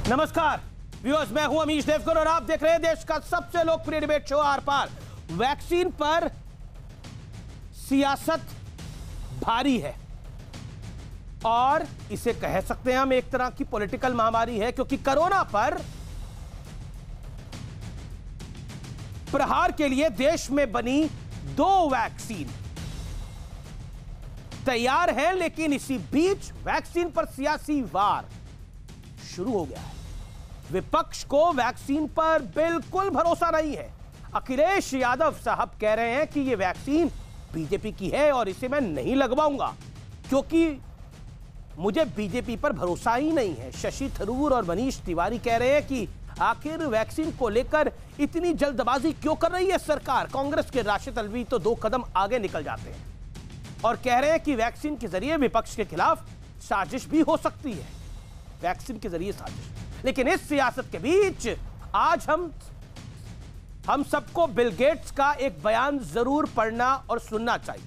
नमस्कार व्यूअर्स, मैं हूं अमीश देवगन और आप देख रहे हैं देश का सबसे लोकप्रिय debate show Aar Paar. Vaccine पर सियासत भारी है और इसे कह सकते हैं हम एक तरह की पॉलिटिकल महामारी है, क्योंकि कोरोना पर प्रहार के लिए देश में बनी 2 वैक्सीन तैयार है, लेकिन इसी बीच वैक्सीन पर सियासी वार शुरू हो गया है। विपक्ष को वैक्सीन पर बिल्कुल भरोसा नहीं है। अखिलेश यादव साहब कह रहे हैं कि यह वैक्सीन बीजेपी की है और इसे मैं नहीं लगवाऊंगा क्योंकि मुझे बीजेपी पर भरोसा ही नहीं है। शशि थरूर और मनीष तिवारी कह रहे हैं कि आखिर वैक्सीन को लेकर इतनी जल्दबाजी क्यों कर रही है सरकार। कांग्रेस के राशिद अलवी तो 2 कदम आगे निकल जाते हैं और कह रहे हैं कि वैक्सीन के जरिए विपक्ष के खिलाफ साजिश भी हो सकती है। वैक्सीन के जरिए साजिश। लेकिन इस सियासत के बीच आज हम सबको बिल गेट्स का एक बयान जरूर पढ़ना और सुनना चाहिए।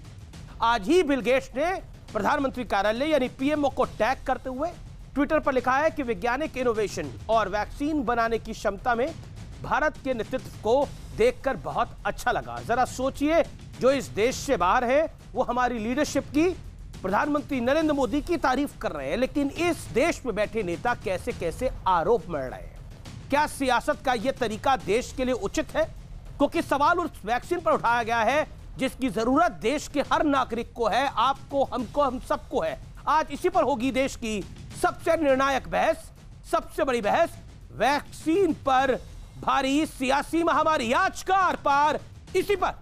आज ही बिल गेट्स ने प्रधानमंत्री कार्यालय यानी पीएमओ को टैग करते हुए ट्विटर पर लिखा है कि वैज्ञानिक इनोवेशन और वैक्सीन बनाने की क्षमता में भारत के नेतृत्व को देखकर बहुत अच्छा लगा। जरा सोचिए, जो इस देश से बाहर है वो हमारी लीडरशिप की, प्रधानमंत्री नरेंद्र मोदी की तारीफ कर रहे हैं, लेकिन इस देश में बैठे नेता कैसे कैसे आरोप मढ़ रहे हैं। क्या सियासत का यह तरीका देश के लिए उचित है? क्योंकि सवाल उस वैक्सीन पर उठाया गया है जिसकी जरूरत देश के हर नागरिक को है, आपको, हमको, हम सबको है। आज इसी पर होगी देश की सबसे निर्णायक बहस, सबसे बड़ी बहस, वैक्सीन पर भारी सियासी महामारी। आज का आर पार इसी पर।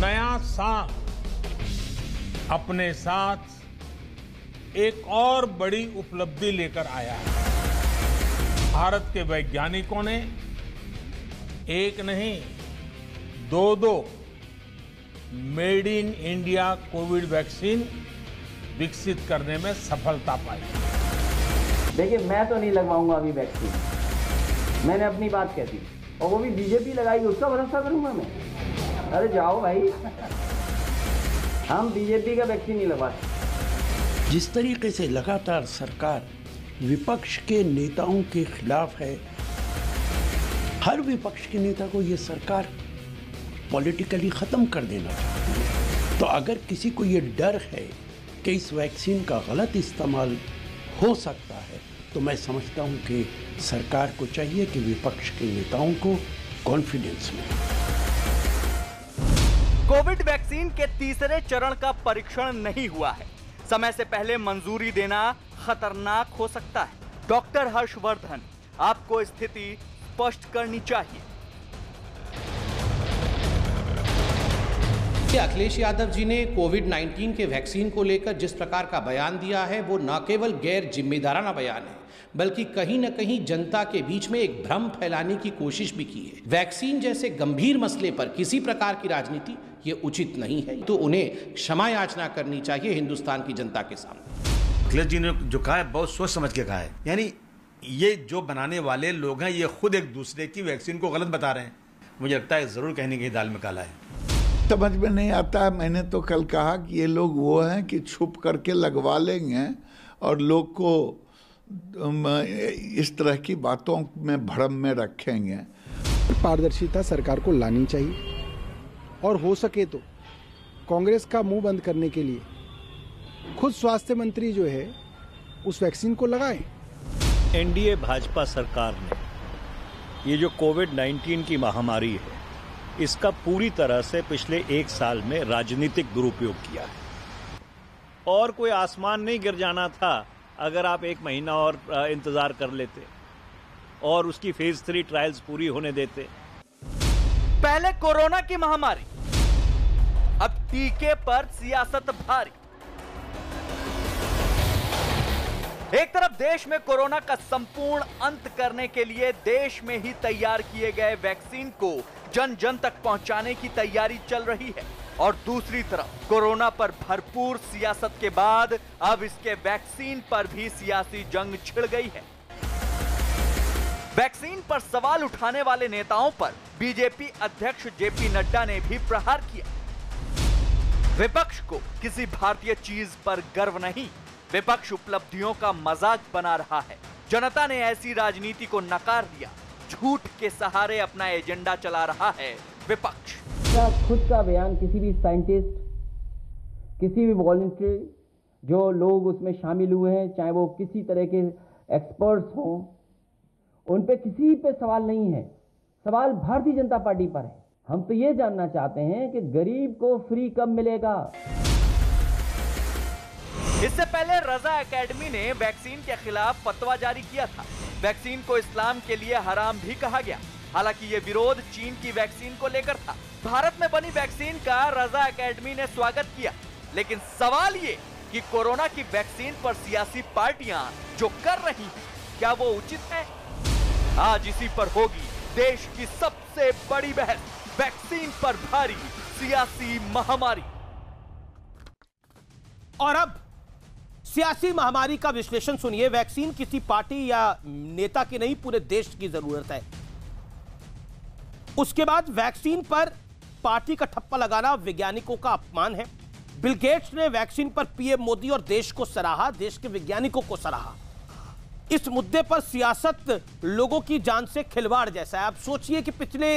नया साल अपने साथ एक और बड़ी उपलब्धि लेकर आया है। भारत के वैज्ञानिकों ने एक नहीं 2 made in India Covid vaccine विकसित करने में सफलता पाई। देखिए, मैं तो नहीं लगवाऊंगा अभी वैक्सीन। मैंने अपनी बात कह दी और वो भी बीजेपी लगाएगी, उसका भरोसा करूंगा मैं? अरे जाओ भाई, हम बीजेपी का वैक्सीन नहीं लगवाते। जिस तरीके से लगातार सरकार विपक्ष के नेताओं के खिलाफ है, हर विपक्ष के नेता को ये सरकार पॉलिटिकली खत्म कर देना चाहती है। तो अगर किसी को ये डर है कि इस वैक्सीन का गलत इस्तेमाल हो सकता है, तो मैं समझता हूं कि सरकार को चाहिए कि विपक्ष के नेताओं को कॉन्फिडेंस मिले। कोविड वैक्सीन के तीसरे चरण का परीक्षण नहीं हुआ है। समय से पहले मंजूरी देना खतरनाक हो सकता है। डॉक्टर हर्षवर्धन, आपको स्थिति स्पष्ट करनी चाहिए। अखिलेश यादव जी ने कोविड-19 के वैक्सीन को लेकर जिस प्रकार का बयान दिया है, वो न केवल गैर जिम्मेदाराना बयान है, बल्कि कहीं न कहीं जनता के बीच में एक भ्रम फैलाने की कोशिश भी की है। वैक्सीन जैसे गंभीर मसले पर किसी प्रकार की राजनीति ये उचित नहीं है, तो उन्हें क्षमा याचना करनी चाहिए हिंदुस्तान की जनता के सामने। अखिलेश जी ने जो कहा है बहुत सोच समझ के कहा है। यानी ये जो बनाने वाले लोग हैं ये खुद एक दूसरे की वैक्सीन को गलत बता रहे हैं। मुझे लगता है जरूर कहने की दाल में काला है। समझ में नहीं आता है। मैंने तो कल कहा कि ये लोग वो हैं कि छुप करके लगवा लेंगे और लोग को इस तरह की बातों में भ्रम में रखेंगे। पारदर्शिता सरकार को लानी चाहिए और हो सके तो कांग्रेस का मुंह बंद करने के लिए खुद स्वास्थ्य मंत्री जो है उस वैक्सीन को लगाएं। एनडीए भाजपा सरकार ने ये जो कोविड-19 की महामारी है, इसका पूरी तरह से पिछले 1 साल में राजनीतिक दुरुपयोग किया है। और कोई आसमान नहीं गिर जाना था अगर आप 1 महीना और इंतजार कर लेते और उसकी फेज 3 ट्रायल्स पूरी होने देते। पहले कोरोना की महामारी, अब टीके पर सियासत भारी। एक तरफ देश में कोरोना का संपूर्ण अंत करने के लिए देश में ही तैयार किए गए वैक्सीन को जन जन तक पहुंचाने की तैयारी चल रही है और दूसरी तरफ कोरोना पर भरपूर सियासत के बाद अब इसके वैक्सीन पर भी सियासी जंग छिड़ गई है। वैक्सीन पर सवाल उठाने वाले नेताओं पर बीजेपी अध्यक्ष जेपी नड्डा ने भी प्रहार किया। विपक्ष को किसी भारतीय चीज पर गर्व नहीं, विपक्ष उपलब्धियों का मजाक बना रहा है। जनता ने ऐसी राजनीति को नकार दिया। झूठ के सहारे अपना एजेंडा चला रहा है विपक्ष। खुद का बयान किसी भी साइंटिस्ट, किसी भी वॉलंटियर, जो लोग उसमें शामिल हुए हैं, चाहे वो किसी तरह के एक्सपर्ट्स हों, उन पे किसी पे सवाल नहीं है। सवाल भारतीय जनता पार्टी पर है। हम तो ये जानना चाहते हैं कि गरीब को फ्री कब मिलेगा। इससे पहले रजा एकेडमी ने वैक्सीन के खिलाफ फतवा जारी किया था। वैक्सीन को इस्लाम के लिए हराम भी कहा गया। हालांकि ये विरोध चीन की वैक्सीन को लेकर था। भारत में बनी वैक्सीन का रजा एकेडमी ने स्वागत किया, लेकिन सवाल ये कि कोरोना की वैक्सीन पर सियासी पार्टियां जो कर रही हैं, क्या वो उचित है? आज इसी पर होगी देश की सबसे बड़ी बहस, वैक्सीन पर भारी सियासी महामारी। और अब सियासी महामारी का विश्लेषण सुनिए। वैक्सीन किसी पार्टी या नेता की नहीं, पूरे देश की जरूरत है। उसके बाद वैक्सीन पर पार्टी का ठप्पा लगाना वैज्ञानिकों का अपमान है। बिल गेट्स ने वैक्सीन पर पीएम मोदी और देश को सराहा, देश के वैज्ञानिकों को सराहा। इस मुद्दे पर सियासत लोगों की जान से खिलवाड़ जैसा है। आप सोचिए कि पिछले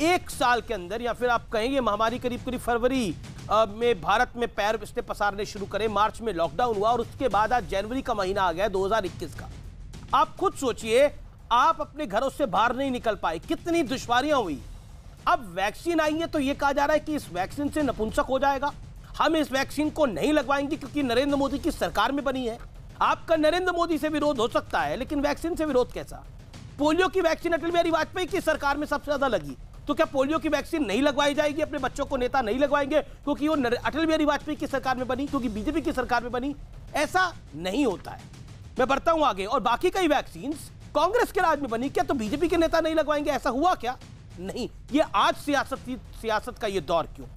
एक साल के अंदर, या फिर आप कहेंगे महामारी करीब करीब फरवरी में भारत में पैर इसने पसारने शुरू करे, मार्च में लॉकडाउन हुआ और उसके बाद आज जनवरी का महीना आ गया 2021 का। आप खुद सोचिए, आप अपने घरों से बाहर नहीं निकल पाए, कितनी दुश्वारियां हुई। अब वैक्सीन आई है तो यह कहा जा रहा है कि इस वैक्सीन से नपुंसक हो जाएगा। हम इस वैक्सीन को नहीं लगवाएंगे क्योंकि नरेंद्र मोदी की सरकार में बनी है। आपका नरेंद्र मोदी से विरोध हो सकता है, लेकिन वैक्सीन से विरोध कैसा? पोलियो की वैक्सीन अटल बिहारी वाजपेयी की सरकार में सबसे ज्यादा लगी, तो क्या पोलियो की वैक्सीन नहीं लगवाई जाएगी? अपने बच्चों को नेता नहीं लगवाएंगे क्योंकि वो अटल बिहारी वाजपेयी की सरकार में बनी, क्योंकि बीजेपी की सरकार में बनी? ऐसा नहीं होता है। मैं बढ़ता हूं आगे। और बाकी कई वैक्सीन कांग्रेस के राज में बनी, क्या तो बीजेपी के नेता नहीं लगवाएंगे? ऐसा हुआ क्या? नहीं। ये आज सियासत का ये दौर क्यों?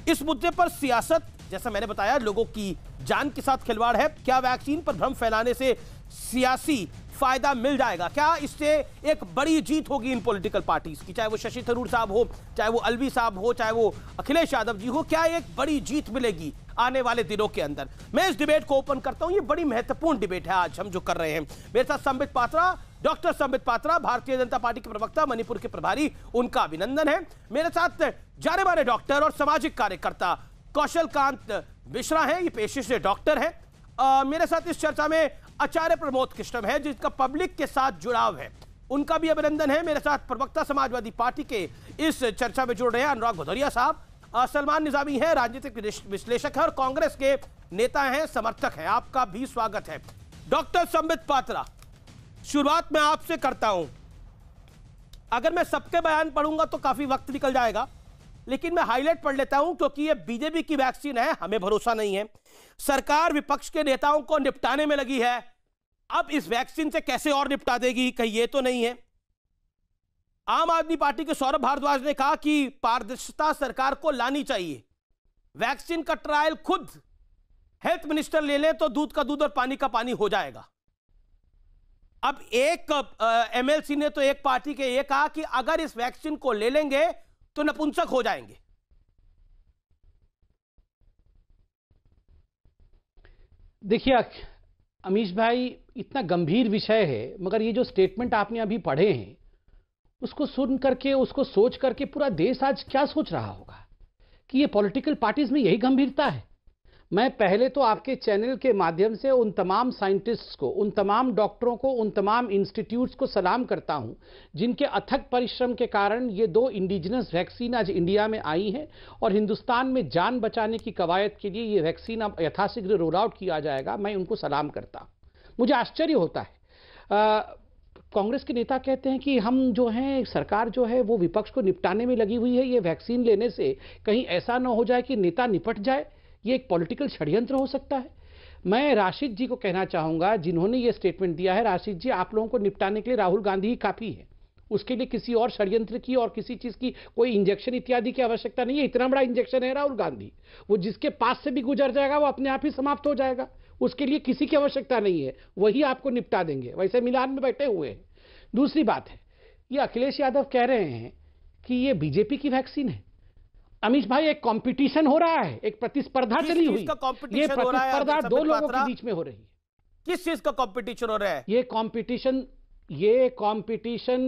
इस मुद्दे पर सियासत, जैसा मैंने बताया, लोगों की जान के साथ खिलवाड़ है। क्या वैक्सीन पर भ्रम फैलाने से सियासी फायदा मिल जाएगा? क्या इससे एक बड़ी जीत होगी इन पॉलिटिकल पार्टीज की? चाहे वो शशि थरूर साहब हो, चाहे वो अलवी साहब हो, चाहे वो अखिलेश यादव जी हो, क्या एक बड़ी जीत मिलेगी आने वाले दिनों के अंदर? मैं इस डिबेट को ओपन करता हूं। ये बड़ी महत्वपूर्ण डिबेट है आज हम जो कर रहे हैं। मेरे साथ संबित पात्रा, डॉक्टर संबित पात्रा, भारतीय जनता पार्टी के प्रवक्ता, मणिपुर के प्रभारी, उनका अभिनंदन है। मेरे साथ जाने माने डॉक्टर और सामाजिक कार्यकर्ता कौशल कांत मिश्रा हैं, ये पेशे से डॉक्टर हैं। मेरे साथ इस चर्चा में आचार्य प्रमोद कृष्णम है, जिसका पब्लिक के साथ जुड़ाव है, उनका भी अभिनंदन है। मेरे साथ प्रवक्ता समाजवादी पार्टी के इस चर्चा में जुड़ रहे हैं अनुराग भदौरिया साहब। सलमान निजामी है, राजनीतिक विश्लेषक है और कांग्रेस के नेता हैं, समर्थक हैं। आपका भी स्वागत है। डॉक्टर संबित पात्रा, शुरुआत में आपसे करता हूं। अगर मैं सबके बयान पढ़ूंगा तो काफी वक्त निकल जाएगा, लेकिन मैं हाईलाइट पढ़ लेता हूं क्योंकि ये बीजेपी की वैक्सीन है, हमें भरोसा नहीं है। सरकार विपक्ष के नेताओं को निपटाने में लगी है। अब इस वैक्सीन से कैसे और निपटा देगी, कहीं ये तो नहीं है? आम आदमी पार्टी के सौरभ भारद्वाज ने कहा कि पारदर्शिता सरकार को लानी चाहिए। वैक्सीन का ट्रायल खुद हेल्थ मिनिस्टर ले ले तो दूध का दूध और पानी का पानी हो जाएगा। अब एक एमएलसी ने तो एक पार्टी के ये कहा कि अगर इस वैक्सीन को ले लेंगे तो नपुंसक हो जाएंगे। देखिए अमीश भाई, इतना गंभीर विषय है, मगर ये जो स्टेटमेंट आपने अभी पढ़े हैं उसको सुन करके, उसको सोच करके पूरा देश आज क्या सोच रहा होगा कि ये पॉलिटिकल पार्टीज में यही गंभीरता है। मैं पहले तो आपके चैनल के माध्यम से उन तमाम साइंटिस्ट्स को, उन तमाम डॉक्टरों को, उन तमाम इंस्टीट्यूट्स को सलाम करता हूं जिनके अथक परिश्रम के कारण ये 2 इंडिजिनस वैक्सीन आज इंडिया में आई हैं और हिंदुस्तान में जान बचाने की कवायद के लिए ये वैक्सीन अब यथाशीघ्र रोल आउट किया जाएगा। मैं उनको सलाम करता हूं। मुझे आश्चर्य होता है, कांग्रेस के नेता कहते हैं कि हम जो हैं, सरकार जो है वो विपक्ष को निपटाने में लगी हुई है। ये वैक्सीन लेने से कहीं ऐसा ना हो जाए कि नेता निपट जाए, ये एक पॉलिटिकल षड्यंत्र हो सकता है। मैं राशिद जी को कहना चाहूंगा, जिन्होंने ये स्टेटमेंट दिया है, राशिद जी, आप लोगों को निपटाने के लिए राहुल गांधी ही काफी है। उसके लिए किसी और षड्यंत्र की और किसी चीज की कोई इंजेक्शन इत्यादि की आवश्यकता नहीं है। इतना बड़ा इंजेक्शन है राहुल गांधी, वो जिसके पास से भी गुजर जाएगा वो अपने आप ही समाप्त हो जाएगा। उसके लिए किसी की आवश्यकता नहीं है, वही आपको निपटा देंगे। वैसे मिलान में बैठे हुए हैं। दूसरी बात है, ये अखिलेश यादव कह रहे हैं कि ये बीजेपी की वैक्सीन है। अमीश भाई, एक कंपटीशन हो रहा है, एक प्रतिस्पर्धा चली हुई। ये प्रतिस्पर्धा दो लोगों के बीच में हो रही है। किस चीज का कंपटीशन हो रहा है? ये कंपटीशन,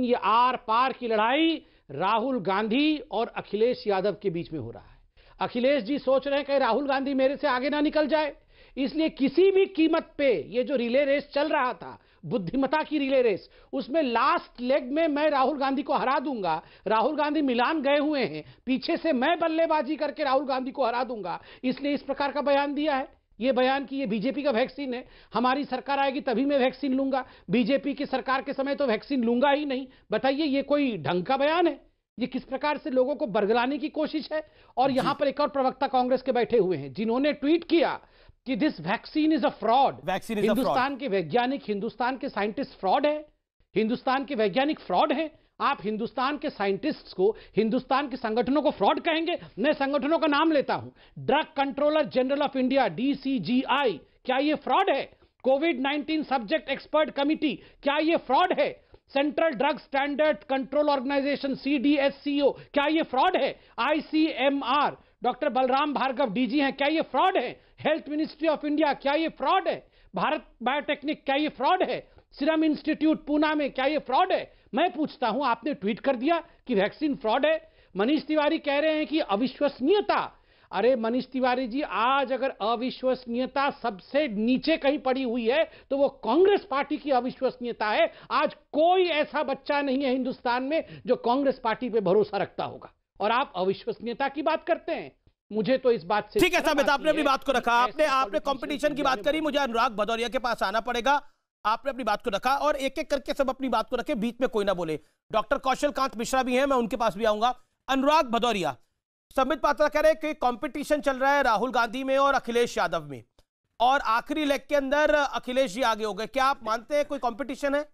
ये आर पार की लड़ाई राहुल गांधी और अखिलेश यादव के बीच में हो रहा है। अखिलेश जी सोच रहे हैं कि राहुल गांधी मेरे से आगे ना निकल जाए, इसलिए किसी भी कीमत पे ये जो रिले रेस चल रहा था, बुद्धिमता की रिले रेस, उसमें लास्ट लेग में मैं राहुल गांधी को हरा दूंगा। राहुल गांधी मिलान गए हुए हैं, पीछे से मैं बल्लेबाजी करके राहुल गांधी को हरा दूंगा, इसलिए इस प्रकार का बयान दिया है। ये बयान कि ये बीजेपी का वैक्सीन है, हमारी सरकार आएगी तभी मैं वैक्सीन लूंगा, बीजेपी की सरकार के समय तो वैक्सीन लूंगा ही नहीं। बताइए, ये कोई ढंग का बयान है? ये किस प्रकार से लोगों को बरगलाने की कोशिश है? और यहां पर एक और प्रवक्ता कांग्रेस के बैठे हुए हैं जिन्होंने ट्वीट किया कि this vaccine is a fraud. Hindustan के वैज्ञानिक, हिंदुस्तान के साइंटिस्ट फ्रॉड है, हिंदुस्तान के वैज्ञानिक फ्रॉड है। आप हिंदुस्तान के साइंटिस्ट्स को, हिंदुस्तान के संगठनों को फ्रॉड कहेंगे? मैं संगठनों का नाम लेता हूं, drug controller general of India DCGI, क्या ये फ्रॉड है? कोविड-19 सब्जेक्ट एक्सपर्ट कमिटी, क्या ये फ्रॉड है? Central drug standard control organization CDSCO, क्या ये फ्रॉड है? ICMR, doctor Balram Bhargava DG हैं, क्या ये फ्रॉड है? हेल्थ मिनिस्ट्री ऑफ इंडिया, क्या ये फ्रॉड है? भारत बायोटेक्निक, क्या ये फ्रॉड है? सीरम इंस्टीट्यूट पूना में, क्या ये फ्रॉड है? मैं पूछता हूं, आपने ट्वीट कर दिया कि वैक्सीन फ्रॉड है। मनीष तिवारी कह रहे हैं कि अविश्वसनीयता। अरे मनीष तिवारी जी, आज अगर अविश्वसनीयता सबसे नीचे कहीं पड़ी हुई है तो वो कांग्रेस पार्टी की अविश्वसनीयता है। आज कोई ऐसा बच्चा नहीं है हिंदुस्तान में जो कांग्रेस पार्टी पे भरोसा रखता होगा, और आप अविश्वसनीयता की बात करते हैं। मुझे तो इस बात से ठीक है साबित, आपने अपनी बात को रखा, आपने कंपटीशन की बात करी, मुझे अनुराग भदौरिया के पास आना पड़ेगा। आपने अपनी बात को रखा और एक एक करके सब अपनी बात को रखे, बीच में कोई ना बोले। डॉक्टर कौशल कांत मिश्रा भी हैं, मैं उनके पास भी आऊंगा। अनुराग भदौरिया, संबित पात्रा कह रहे हैं कि कंपटीशन चल रहा है राहुल गांधी में और अखिलेश यादव में, और आखिरी लेग के अंदर अखिलेश जी आगे हो गए। क्या आप मानते हैं कोई कंपटीशन है?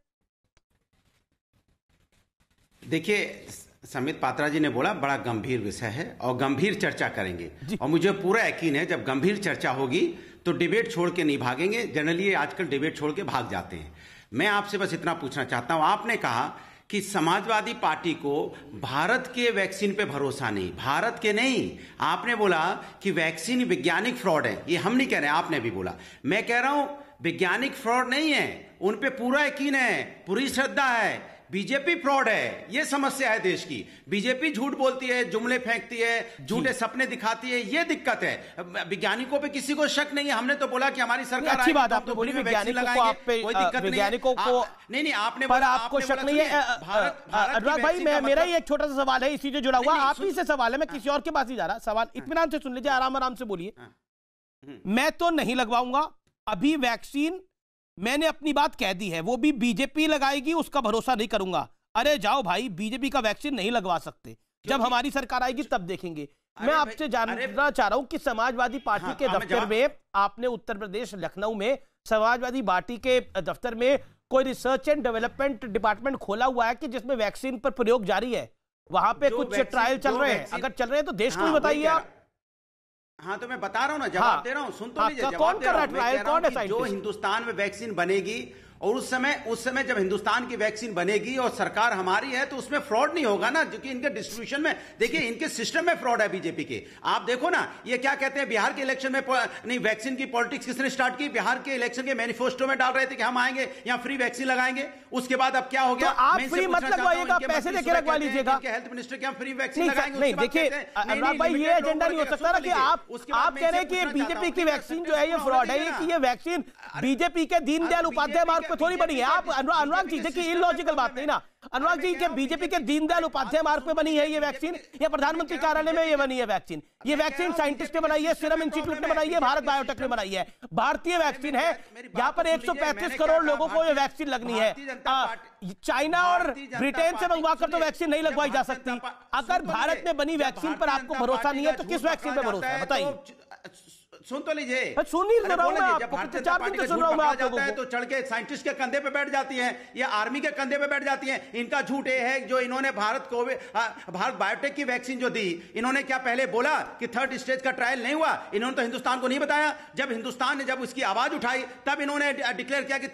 देखिए, संबित पात्रा जी ने बोला बड़ा गंभीर विषय है और गंभीर चर्चा करेंगे, और मुझे पूरा यकीन है जब गंभीर चर्चा होगी तो डिबेट छोड़ के नहीं भागेंगे। जनरली आजकल डिबेट छोड़ के भाग जाते हैं। मैं आपसे बस इतना पूछना चाहता हूं, आपने कहा कि समाजवादी पार्टी को भारत के वैक्सीन पे भरोसा नहीं, भारत के नहीं, आपने बोला कि वैक्सीन वैज्ञानिक फ्रॉड है। ये हम नहीं कह रहे, आपने भी बोला। मैं कह रहा हूं वैज्ञानिक फ्रॉड नहीं है, उन पे पूरा यकीन है, पूरी श्रद्धा है। बीजेपी फ्रॉड है, ये समस्या है देश की। बीजेपी झूठ बोलती है, जुमले फेंकती है, झूठे सपने दिखाती है, ये दिक्कत है। वैज्ञानिकों पे किसी को शक नहीं है। हमने तो बोला कि हमारी सरकार अच्छी बात आपने बोली, वैज्ञानिकों को आप पे, वैज्ञानिकों को नहीं आपने, पर आपको शक नहीं है। अनुराग भाई, मेरा ही एक छोटा सा सवाल है इसी से जुड़ा हुआ, आप ही से सवाल है, मैं किसी और के पास नहीं जा रहा। सवाल इत्मीनान से सुन लीजिए, आराम आराम से बोलिए। मैं तो नहीं लगवाऊंगा अभी वैक्सीन, मैंने अपनी बात कह दी है, वो भी बीजेपी लगाएगी उसका भरोसा नहीं करूंगा। अरे जाओ भाई, बीजेपी का वैक्सीन नहीं लगवा सकते, जब हमारी सरकार आएगी तब देखेंगे। मैं आपसे जानना चाह रहा हूं कि समाजवादी पार्टी के दफ्तर में, आपने उत्तर प्रदेश लखनऊ में समाजवादी पार्टी के दफ्तर में कोई रिसर्च एंड डेवलपमेंट डिपार्टमेंट खोला हुआ है कि जिसमें वैक्सीन पर प्रयोग जारी है, वहां पे कुछ ट्रायल चल रहे हैं? अगर चल रहे हैं तो देश को भी बताइए आप। हाँ, तो मैं बता रहा हूं ना, जवाब दे रहा हूं, सुन तो लीजिए। कौन कर रहा है ट्रायल? कौन है? जो हिंदुस्तान में वैक्सीन बनेगी, और उस समय जब हिंदुस्तान की वैक्सीन बनेगी और सरकार हमारी है तो उसमें फ्रॉड नहीं होगा ना, क्योंकि इनके डिस्ट्रीब्यूशन में, देखिए इनके सिस्टम में फ्रॉड है बीजेपी के। आप देखो ना, ये क्या कहते हैं, बिहार के इलेक्शन में नहीं, वैक्सीन की पॉलिटिक्स किसने स्टार्ट की? बिहार के इलेक्शन के मैनिफेस्टो में डाल रहे थे कि हम आएंगे यहाँ फ्री वैक्सीन लगाएंगे। उसके बाद अब क्या हो गया? आप फ्री मत लगवाइएगा, पैसे देके लगवा लीजिएगा। हेल्थ मिनिस्टर के हम फ्री वैक्सीन लगाएंगे। नहीं, देखिए अनुराग भाई, ये एजेंडा नहीं हो सकता ना कि आप कह रहे हैं कि बीजेपी की वैक्सीन जो है ये फ्रॉड है, कि ये वैक्सीन बीजेपी के दीनदयाल उपाध्याय मार्ग पे थोड़ी बनी है। आप अनुराग जी, देखिए इलॉजिकल बात नहीं ना अनुराग जी, के बीजेपी के दीनदयाल उपाध्याय मार्ग पे बनी है ये वैक्सीन, या प्रधानमंत्री कार्यालय में ये बनी है वैक्सीन? ये वैक्सीन साइंटिस्ट ने बनाई है, सीरम इंस्टीट्यूट ने बनाई है, भारत बायोटेक ने बनाई है, भारतीय वैक्सीन है। यहाँ पर 135 करोड़ लोगों को ये वैक्सीन लगनी है। चाइना और ब्रिटेन से मंगवाकर तो वैक्सीन नहीं लगवाई जा सकती। अगर भारत में बनी वैक्सीन पर आपको भरोसा नहीं है तो किस वैक्सीन पर भरोसा है, बताइए। सुन तो लीजिए, सुन ही रहा हूं मैं जब आपको, भारतीय 4 जनता दिन पार्टी से का सुन झूठ रहा हूं मैं पकड़ा आप लोगों जाता है को। तो चढ़ के साइंटिस्ट के कंधे पे बैठ जाती हैं या आर्मी के कंधे पे बैठ जाती हैं। इनका झूठ ये है जो इन्होंने भारत बायोटेक की वैक्सीन जो दी, इन्होंने क्या पहले बोला कि 3rd स्टेज का ट्रायल नहीं हुआ? इन्होंने तो हिंदुस्तान को नहीं बताया। जब हिंदुस्तान ने जब उसकी आवाज उठाई तब इन्होंने डिक्लेयर किया कि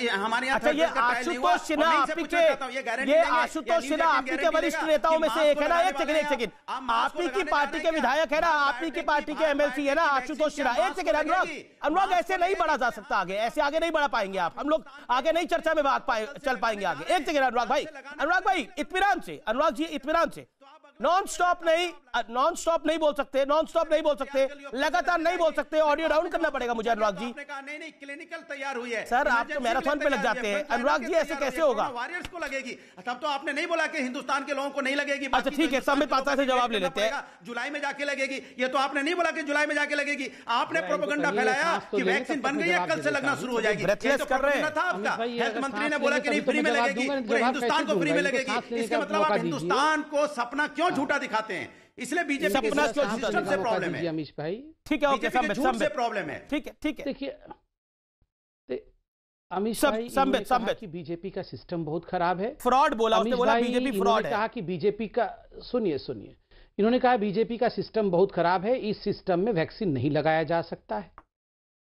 हमारे यहाँ अच्छा, ये आशुतोष सिन्हा आपी के वरिष्ठ नेताओं में से एक है ना? एक सेकंड, आपी की पार्टी के विधायक है ना, आपी की पार्टी के एमएलसी है ना आशुतोष सिन्हा। एक सेकंड अनुराग, ऐसे नहीं बढ़ा जा सकता आगे, ऐसे आगे नहीं बढ़ा पाएंगे आप, हम लोग आगे नहीं चर्चा में चल पाएंगे आगे। एक सेकंड अनुराग भाई इत्मीनान से, अनुराग जी इत्मीनान से, नॉन स्टॉप नहीं बोल सकते, लगातार नहीं बोल सकते, ऑडियो डाउन करना पड़ेगा मुझे अनुराग जी। नहीं, क्लिनिकल तैयार हुई है सर, आप तो मैराथन पे लग जाते हैं अनुराग जी, ऐसे कैसे होगा? वॉरियर्स को लगेगी, तब तो आपने नहीं बोला कि हिंदुस्तान के लोगों को नहीं लगेगी। अच्छा ठीक है, संबित पात्रा से जवाब ले लेते हैं। जुलाई में जाके लगेगी, ये तो आपने नहीं बोला कि जुलाई में जाके लगेगी। आपने प्रोपेगेंडा फैलाया कि वैक्सीन बन गई है, कल से लगना शुरू हो जाएगी। ब्रेथलेस कर रहे हैं था आपका। हेल्थ मंत्री ने बोला कि नहीं फ्री में लगेगी, पूरे हिंदुस्तान को फ्री में लगेगी। इसका मतलब आप हिंदुस्तान को सपना क्यों झूठा दिखाते हैं? इसलिए बीजेपी के सिस्टम से प्रॉब्लम है अमीश भाई। ठीक है, ओके, झूठ से प्रॉब्लम है। ठीक है देखिए अमीश भाई, इन्होंने कहा कि बीजेपी का सिस्टम बहुत खराब है, फ्रॉड बोला उसने, बोला बीजेपी फ्रॉड है। कहा कि बीजेपी का, सुनिए इन्होंने कहा बीजेपी का सिस्टम बहुत खराब है, इस सिस्टम में वैक्सीन नहीं लगाया जा सकता है।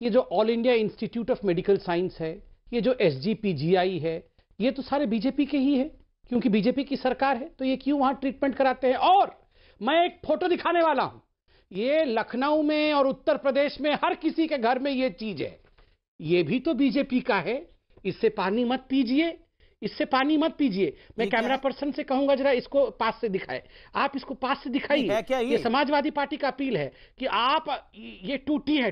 ये जो all India institute of medical science है, ये जो SGPGI है, ये तो सारे बीजेपी के ही है, क्योंकि बीजेपी की सरकार है, तो ये क्यों वहां ट्रीटमेंट कराते हैं? और मैं एक फोटो दिखाने वाला हूं, ये लखनऊ में और उत्तर प्रदेश में हर किसी के घर में ये चीज है, ये भी तो बीजेपी का है। इससे पानी मत पीजिए, मैं कैमरा पर्सन से कहूंगा जरा इसको पास से दिखाए, आप इसको पास से दिखाइए। ये समाजवादी पार्टी का अपील है कि आप, ये टूटी है,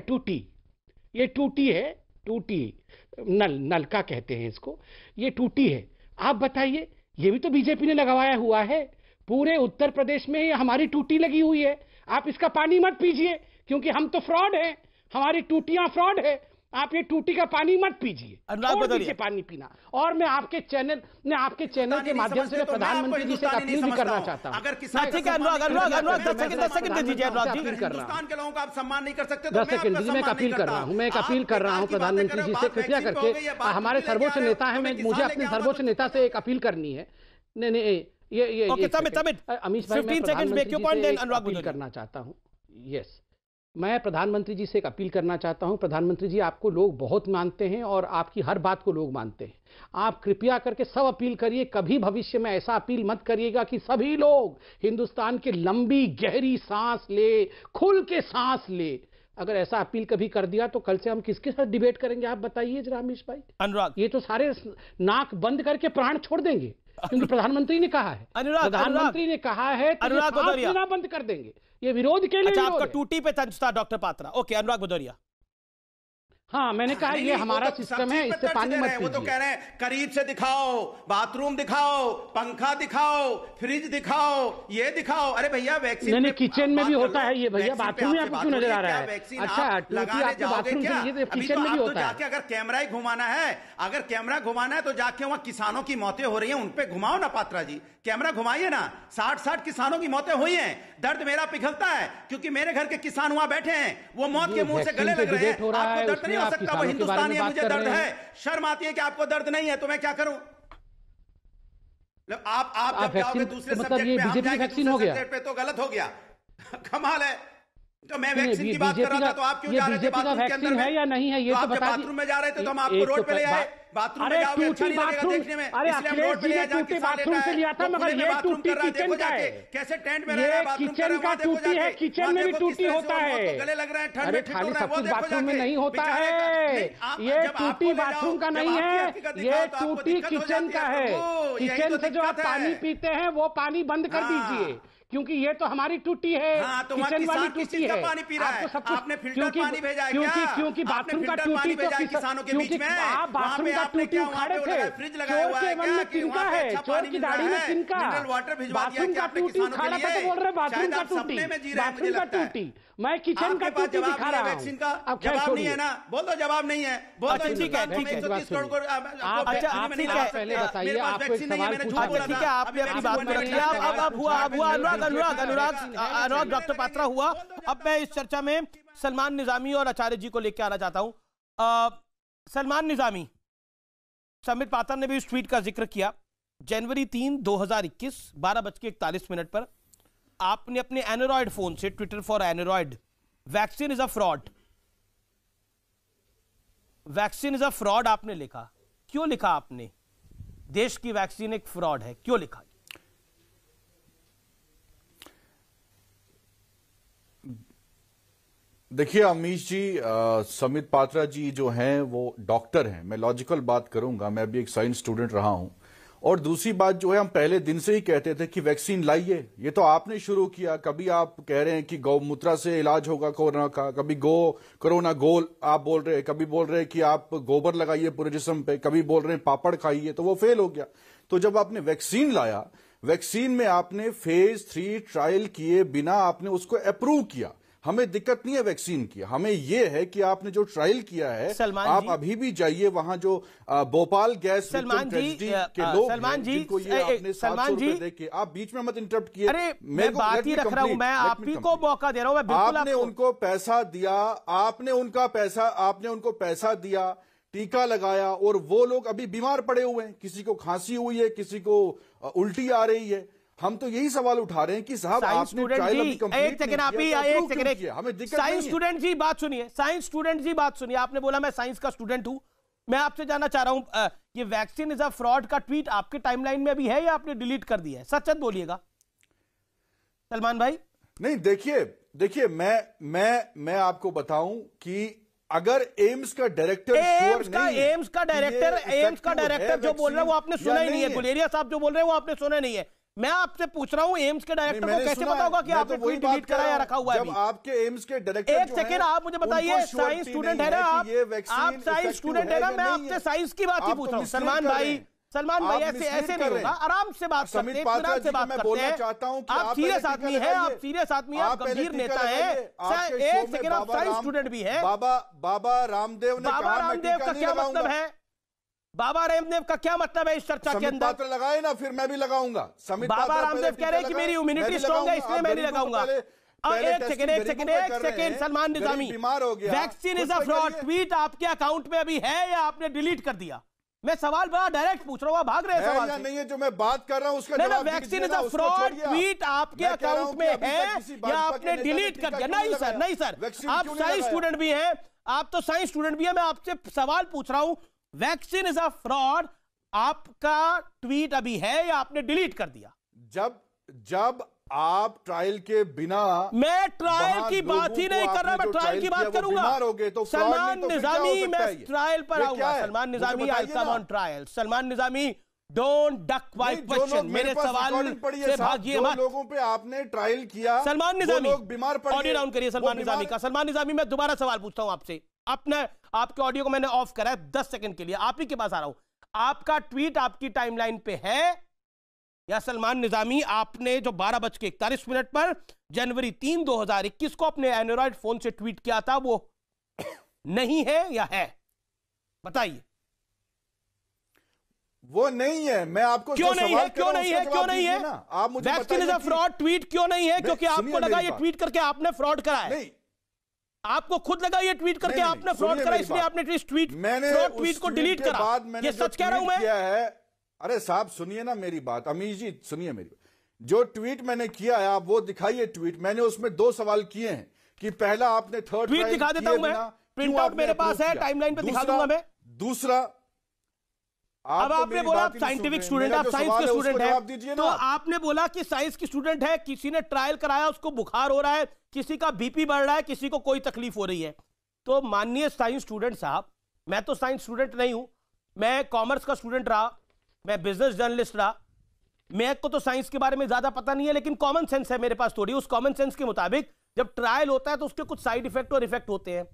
नलका कहते हैं इसको, ये टूटी है, आप बताइए, ये भी तो बीजेपी ने लगवाया हुआ है। पूरे उत्तर प्रदेश में ये हमारी टूटी लगी हुई है, आप इसका पानी मत पीजिए, क्योंकि हम तो फ्रॉड हैं, हमारी टूटियां फ्रॉड है, आप ये टूटी का पानी मत पीजिए, छोड़ दीजिए पानी पीना। और मैं आपके चैनल के माध्यम से प्रधानमंत्री जी से अपील भी करना चाहता हूं। अगर किसान ठीक है अनुराग 10 सेकंड दीजिए अनुराग जी। हिंदुस्तान के लोगों को आप सम्मान नहीं कर सकते, 10 सेकंड जी, मैं एक अपील कर रहा हूं, प्रधानमंत्री जी से कृपया करके, हमारे सर्वोच्च नेता है, मुझे अपने सर्वोच्च नेता से एक अपील करनी है। नहीं ये अमीश भाई, मैं अपील करना चाहता हूं। यस, मैं प्रधानमंत्री जी से एक अपील करना चाहता हूं। प्रधानमंत्री जी, आपको लोग बहुत मानते हैं और आपकी हर बात को लोग मानते हैं। आप कृपया करके सब अपील करिए, कभी भविष्य में ऐसा अपील मत करिएगा कि सभी लोग हिंदुस्तान की लंबी गहरी सांस ले, खुल के सांस ले। अगर ऐसा अपील कभी कर दिया तो कल से हम किसके साथ डिबेट करेंगे, आप बताइए जरा अमीश भाई। अनुराग, ये तो सारे नाक बंद करके प्राण छोड़ देंगे, क्योंकि प्रधानमंत्री ने कहा है, प्रधानमंत्री ने कहा है तो बंद कर देंगे, ये विरोध के लिए। अच्छा, आपका टूटी पे तंज था डॉक्टर पात्रा। ओके, अनुराग भदौरिया। हाँ, मैंने कहा ये हमारा सिस्टम है, इससे पानी मत पीजिए। वो तो कह रहे हैं करीब से दिखाओ, बाथरूम दिखाओ, पंखा दिखाओ, फ्रिज दिखाओ, ये दिखाओ। अरे भैया वैक्सीन नहीं, किचन में भी होता है ये भैया, बाथरूम में आपको क्यों नजर आ रहा है? अच्छा, बाथरूम से किचन में भी होता है। अगर कैमरा ही घुमाना है, तो जाके वहां किसानों की मौतें हो रही हैं, उन पे घुमाओ ना पात्रा जी, कैमरा घुमाइए ना। 60 किसानों की मौतें हुई हैं, दर्द मेरा पिघलता है, क्योंकि मेरे घर के किसान वहां बैठे हैं, वो मौत के मुंह से गले लग रहे हैं। आपको दर्द नहीं हो सकता? वो हिंदुस्तानी है, मुझे दर्द है, शर्म आती है कि आपको दर्द नहीं है, तो मैं क्या करूं? आप जब जाओगे दूसरे सब्जेक्ट पे, हम जाएंगे दूसरे सब्जेक्ट पे, तो गलत हो गया। कमाल है। तो मैं वैक्सीन की बात कर रहा था, तो आप क्यों जा रहे थे बाथरूम के अंदर है या नहीं है? ये तो बता, बाथरूम में जा रहे थे तो हम आपको रोड पे ले आए। बाथरूम में जाओगे अच्छा नहीं लगेगा देखने में, इसलिए हम रोड पे ले आए। बाथरूम से लिया था, मगर ये टूटी किचन का है। कैसे टेंट में रह रहा है, बाथरूम किचन का टूटी है, किचन में भी टूटी होता है। गले लग रहे हैं, ठंड अरे खाली सब कुछ बाथरूम में नहीं होता है, ये टूटी बाथरूम का नहीं है, ये टूटी किचन का है। किचन से जो आप पानी पीते हैं वो पानी बंद कर दीजिए, क्योंकि ये तो हमारी टूटी है। तो किचन वाली टूटी है, पानी पी रहा है। आपको सब कुछ, आपने फिल्टर पानी भेजा है क्या? क्योंकि बाथरूम का टूटी तो किसानों के बीच में, आप बाथरूम का टूटी उखाड़े थे, फ्रिज लगाया हुआ है क्या? तिनका है, चोर की दाढ़ी में तिनका, बाथरूम का टूटी उखाड़ा था तो बोल रहे बाथरूम का टूटी, बाथरूम का टूटी। मैं किचन का टूटी दिखा रहा हूँ। अब जवाब नहीं है ना, बोल दो जवाब नहीं है, बोल दो। ठीक है, पहले आपको एक सवाल पूछा। ठीक है, आपने अपनी बात में रखी। अब हुआ अनुराग डॉक्टर पात्रा हुआ। अब मैं इस चर्चा में सलमान निजामी और आचार्य जी को लेकर आना चाहता हूं। सलमान निजामी, समित पात्रा ने भी उस ट्वीट का जिक्र किया। जनवरी 3, 2021 12:41 पर आपने अपने एंड्रॉयड फोन से, Twitter for Android, vaccine is a fraud, vaccine is a fraud आपने लिखा। क्यों लिखा आपने? देश की वैक्सीन एक फ्रॉड है, क्यों लिखा? देखिए अमीश जी, समित पात्रा जी जो हैं वो डॉक्टर हैं। मैं लॉजिकल बात करूंगा, मैं भी एक साइंस स्टूडेंट रहा हूं। और दूसरी बात जो है, हम पहले दिन से ही कहते थे कि वैक्सीन लाइए। ये तो आपने शुरू किया। कभी आप कह रहे हैं कि गौमूत्र से इलाज होगा कोरोना का, कभी कोरोना गोल आप बोल रहे हैं, कभी बोल रहे हैं कि आप गोबर लगाइए पूरे जिस्म पे, कभी बोल रहे हैं पापड़ खाइए, तो वो फेल हो गया। तो जब आपने वैक्सीन लाया, वैक्सीन में आपने फेज 3 ट्रायल किए बिना आपने उसको अप्रूव किया। हमें दिक्कत नहीं है वैक्सीन की, हमें यह है कि आपने जो ट्रायल किया है, आप अभी भी जाइए वहां जो भोपाल गैस के लोग हैं, जिनको ये आपने 700 रुपए देके, आप बीच में मत इंटरप्ट किए। अरे मैं बात ही रख रहा हूं, मैं आप ही को मौका दे रहा हूं। आपने उनको पैसा दिया, आपने उनको पैसा दिया, टीका लगाया, और वो लोग अभी बीमार पड़े हुए हैं। किसी को खांसी हुई है, किसी को उल्टी आ रही है। हम तो यही सवाल उठा रहे हैं कि साहब आपने ट्रायल अभी कंप्लीट नहीं किया, हमें दिक्कत नहीं है। साइंस स्टूडेंट जी बात सुनिए, साइंस स्टूडेंट जी बात सुनिए। आपने बोला मैं साइंस का स्टूडेंट हूं। मैं आपसे जानना चाह रहा हूं, ये वैक्सीन इज अ फ्रॉड का ट्वीट आपके टाइमलाइन में अभी है या आपने डिलीट कर दिया है? सच सच बोलिएगा सलमान भाई। नहीं, देखिए मैं आपको बताऊं कि अगर एम्स का डायरेक्टर एम्स का डायरेक्टर जो बोल रहा है वो आपने सुना ही नहीं है। गुलेरिया साहब जो बोल रहे हैं वो आपने सुना नहीं है। मैं आपसे पूछ रहा हूं, एम्स के डायरेक्टर को कैसे पता होगा कि आपने ट्वीट डिलीट कराया रखा हुआ है? जब आपके एम्स के डायरेक्टर, एक सेकंड आप मुझे बताइए, साइंस स्टूडेंट है ना आप साइंस स्टूडेंट है ना, मैं आपसे साइंस की बात ही पूछ रहा हूं। सलमान भाई ऐसे नहीं होगा, आराम से बात करते हैं, इत्मीनान से बात करते हैं। आप सीरियस आदमी हैं, आप सीरियस आदमी हैं, आप गंभीर नेता हैं। एक सेकंड, आप साइंस स्टूडेंट भी हैं। बाबा रामदेव का क्या मतलब है? बाबा रामदेव का क्या मतलब है इस चर्चा के अंदर? पात्र लगाए ना, फिर मैं भी लगाऊंगा। बाबा रामदेव कह रहे हैं कि मेरी इम्यूनिटी स्ट्रांग है इसलिए मैं नहीं लगाऊंगा। एक second Salman Nizami, vaccine is a fraud tweet आपके अकाउंट में अभी है या आपने डिलीट कर दिया? मैं सवाल बड़ा डायरेक्ट पूछ रहा हूं, भाग रहे हैं सवाल से। नहीं है जो मैं बात कर रहा हूं उसका जवाब दीजिए। Vaccine is a fraud tweet आपके अकाउंट में है या आपने डिलीट कर दिया? नहीं सर, आप साइंस स्टूडेंट भी हैं, आप तो साइंस स्टूडेंट भी हैं। मैं आपसे सवाल पूछ रहा हूं, वैक्सीन इज अ फ्रॉड आपका ट्वीट अभी है या आपने डिलीट कर दिया? जब आप ट्रायल के बिना, मैं ट्रायल की बात ही नहीं कर रहा, मैं ट्रायल की बात करूंगा। तो सलमान निजामी, मैं ट्रायल पर आऊंगा। Salman Nizami, I come on trial. Salman Nizami, don't duck my question, मेरे सवाल से भागिए मत। लोगों पे आपने ट्रायल किया, सलमान निजामी लोग बीमार पड़ गए। ऑडियो डाउन करिए सलमान निजामी का। सलमान निजामी, मैं दोबारा सवाल पूछता हूं आपसे। आपके ऑडियो को मैंने ऑफ करा है 10 सेकंड के लिए, आप ही के पास आ रहा हूं। आपका ट्वीट आपकी टाइमलाइन पे है या सलमान निजामी आपने जो 12:41 पर जनवरी 3, 2021 को अपने एंड्रॉयड फोन से ट्वीट किया था वो नहीं है या है? बताइए। वो नहीं है। मैं आपको क्यों नहीं है? आप मुझे vaccine is a fraud tweet क्यों नहीं है? क्योंकि आपको लगा ये ट्वीट करके आपने फ्रॉड करा है। नहीं, आपको खुद लगा ये ट्वीट करके आपने फ्रॉड करा, इसलिए आपने ट्वीट को डिलीट करा। ये सच कह रहा हूं मैं। अरे साहब सुनिए ना मेरी बात, अमीश जी सुनिए मेरी बात। जो ट्वीट मैंने किया है आप वो दिखाइए ट्वीट। मैंने उसमें 2 सवाल किए हैं कि पहला आपने थर्ड ट्वीट दिखा देता हूं मैं, प्रिंट आउट मेरे पास है, टाइमलाइन पे दिखा दूंगा मैं। दूसरा, अब आपने बोला आप साइंटिफिक स्टूडेंट, आप साइंस के स्टूडेंट हैं, तो आपने बोला कि साइंस की स्टूडेंट है, किसी ने ट्रायल कराया, उसको बुखार हो रहा है, किसी का बीपी बढ़ रहा है, किसी को कोई तकलीफ हो रही है। तो माननीय साइंस स्टूडेंट साहब, मैं तो साइंस स्टूडेंट नहीं हूं, मैं कॉमर्स का स्टूडेंट रहा, मैं बिजनेस जर्नलिस्ट रहा, मेरे को तो साइंस के बारे में ज्यादा पता नहीं है, लेकिन कॉमन सेंस है मेरे पास थोड़ी। उस कॉमन सेंस के मुताबिक जब ट्रायल होता है तो उसके कुछ साइड इफेक्ट और इफेक्ट होते हैं।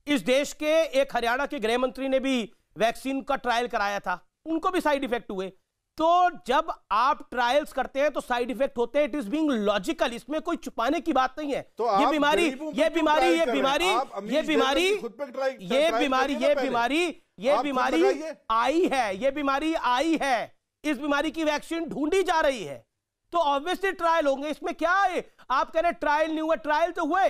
इस देश के एक हरियाणा के गृह मंत्री ने भी वैक्सीन का ट्रायल कराया था, उनको भी साइड इफेक्ट हुए। तो जब आप ट्रायल्स करते हैं तो साइड इफेक्ट होते हैं, इट इज बीइंग लॉजिकल, इसमें कोई छुपाने की बात नहीं है। तो ये बीमारी आई है, इस बीमारी की वैक्सीन ढूंढी जा रही है, तो ऑब्वियसली ट्रायल होंगे, इसमें क्या है? आप कह रहे ट्रायल नहीं हुआ, ट्रायल तो हुए।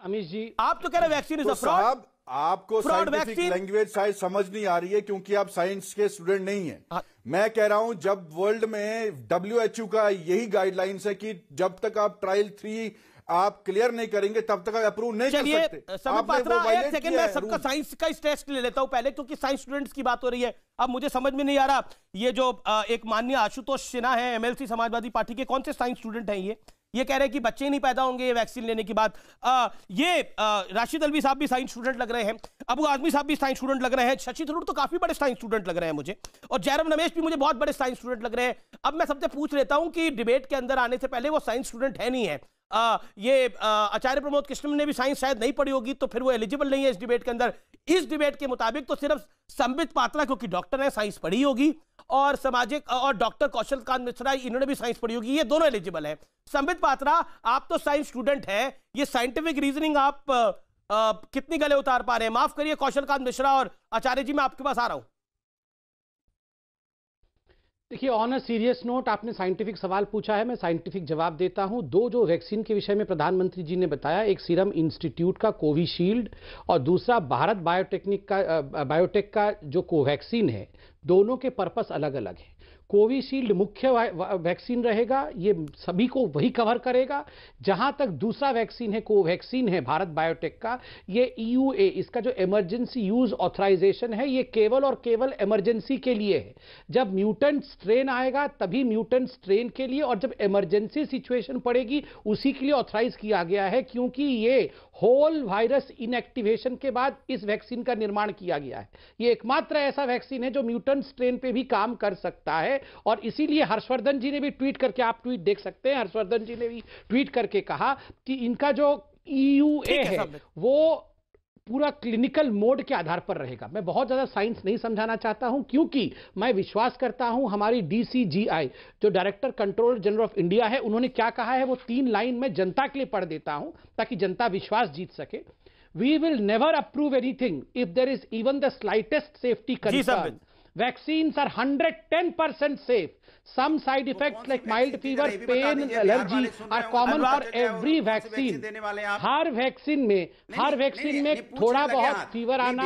अमीश जी, आप तो कह रहे वैक्सीन इज अ फ्रॉड। साहब, आपको फ्रॉड साइंटिफिक वैक्सीन लैंग्वेज शायद समझ नहीं आ रही है क्योंकि आप साइंस के स्टूडेंट नहीं हैं। मैं कह रहा हूं जब वर्ल्ड में WHO का यही गाइडलाइंस है कि जब तक आप ट्रायल 3 आप क्लियर नहीं करेंगे तब तक अप्रूव नहीं कर सकते। संबित पात्रा, एक सेकंड में सबका साइंस का टेस्ट ले लेता हूं पहले, क्योंकि साइंस स्टूडेंट्स की बात हो रही है। अब मुझे समझ में नहीं आ रहा, ये जो एक माननीय आशुतोष सिन्हा है MLC समाजवादी पार्टी के, कौन से साइंस स्टूडेंट हैं ये कह रहे हैं कि बच्चे ही नहीं पैदा होंगे ये वैक्सीन लेने के बाद। ये राशिद अल्वी साहब भी साइंस स्टूडेंट लग रहे हैं, अबू आजमी साहब भी साइंस स्टूडेंट लग रहे हैं, शशि थरूर तो काफी बड़े साइंस स्टूडेंट लग रहे हैं मुझे, और जयराम रमेश भी मुझे बहुत बड़े साइंस स्टूडेंट लग रहे हैं। अब मैं सबसे पूछ लेता हूं कि डिबेट के अंदर आने से पहले वो साइंस स्टूडेंट है नहीं है, ये आचार्य प्रमोद कृष्णन ने भी साइंस शायद नहीं पढ़ी होगी, तो फिर वो एलिजिबल नहीं है इस डिबेट के अंदर। इस डिबेट के मुताबिक तो सिर्फ संबित पात्रा, क्योंकि डॉक्टर है, साइंस पढ़ी होगी, और सामाजिक, और डॉक्टर कौशल कांत मिश्रा, इन्होंने भी साइंस पढ़ी होगी, ये दोनों एलिजिबल है। संबित पात्रा, आप तो साइंस स्टूडेंट हैं, ये साइंटिफिक रीजनिंग आप कितनी गले उतार पा रहे हैं? माफ करिए कौशल कांत मिश्रा और आचार्य जी, मैं आपके पास आ रहा हूं। देखिए, ऑन अ सीरियस नोट, आपने साइंटिफिक सवाल पूछा है, मैं साइंटिफिक जवाब देता हूं। दो जो वैक्सीन के विषय में प्रधानमंत्री जी ने बताया, एक सीरम इंस्टीट्यूट का कोविशील्ड और दूसरा भारत बायोटेक का जो कोवैक्सीन है, दोनों के पर्पस अलग अलग है। कोविशील्ड मुख्य वैक्सीन रहेगा, ये सभी को वही कवर करेगा। जहां तक दूसरा वैक्सीन है, कोवैक्सीन है भारत बायोटेक का, ये EUA, इसका जो इमरजेंसी यूज ऑथराइजेशन है, ये केवल और केवल इमरजेंसी के लिए है। जब म्यूटेंट स्ट्रेन आएगा तभी म्यूटेंट स्ट्रेन के लिए, और जब इमरजेंसी सिचुएशन पड़ेगी उसी के लिए ऑथराइज किया गया है, क्योंकि ये होल वायरस इनएक्टिवेशन के बाद इस वैक्सीन का निर्माण किया गया है। ये एकमात्र ऐसा वैक्सीन है जो म्यूटेंट स्ट्रेन पे भी काम कर सकता है, और इसीलिए हर्षवर्धन जी ने भी ट्वीट करके, आप ट्वीट देख सकते हैं, हर्षवर्धन जी ने भी ट्वीट करके कहा कि इनका जो EUA है वो पूरा क्लिनिकल मोड के आधार पर रहेगा। मैं बहुत ज्यादा साइंस नहीं समझाना चाहता हूं, क्योंकि मैं विश्वास करता हूं हमारी DCGI जो director controller general of India है, उन्होंने क्या कहा है वो 3 लाइन में जनता के लिए पढ़ देता हूं ताकि जनता विश्वास जीत सके। We will never approve anything if there is even the slightest safety concern. Vaccines are 110% safe. Some side effects like mild fever, pain and allergy are common for every vaccine. Her vaccine में थोड़ा बहुत fever आना,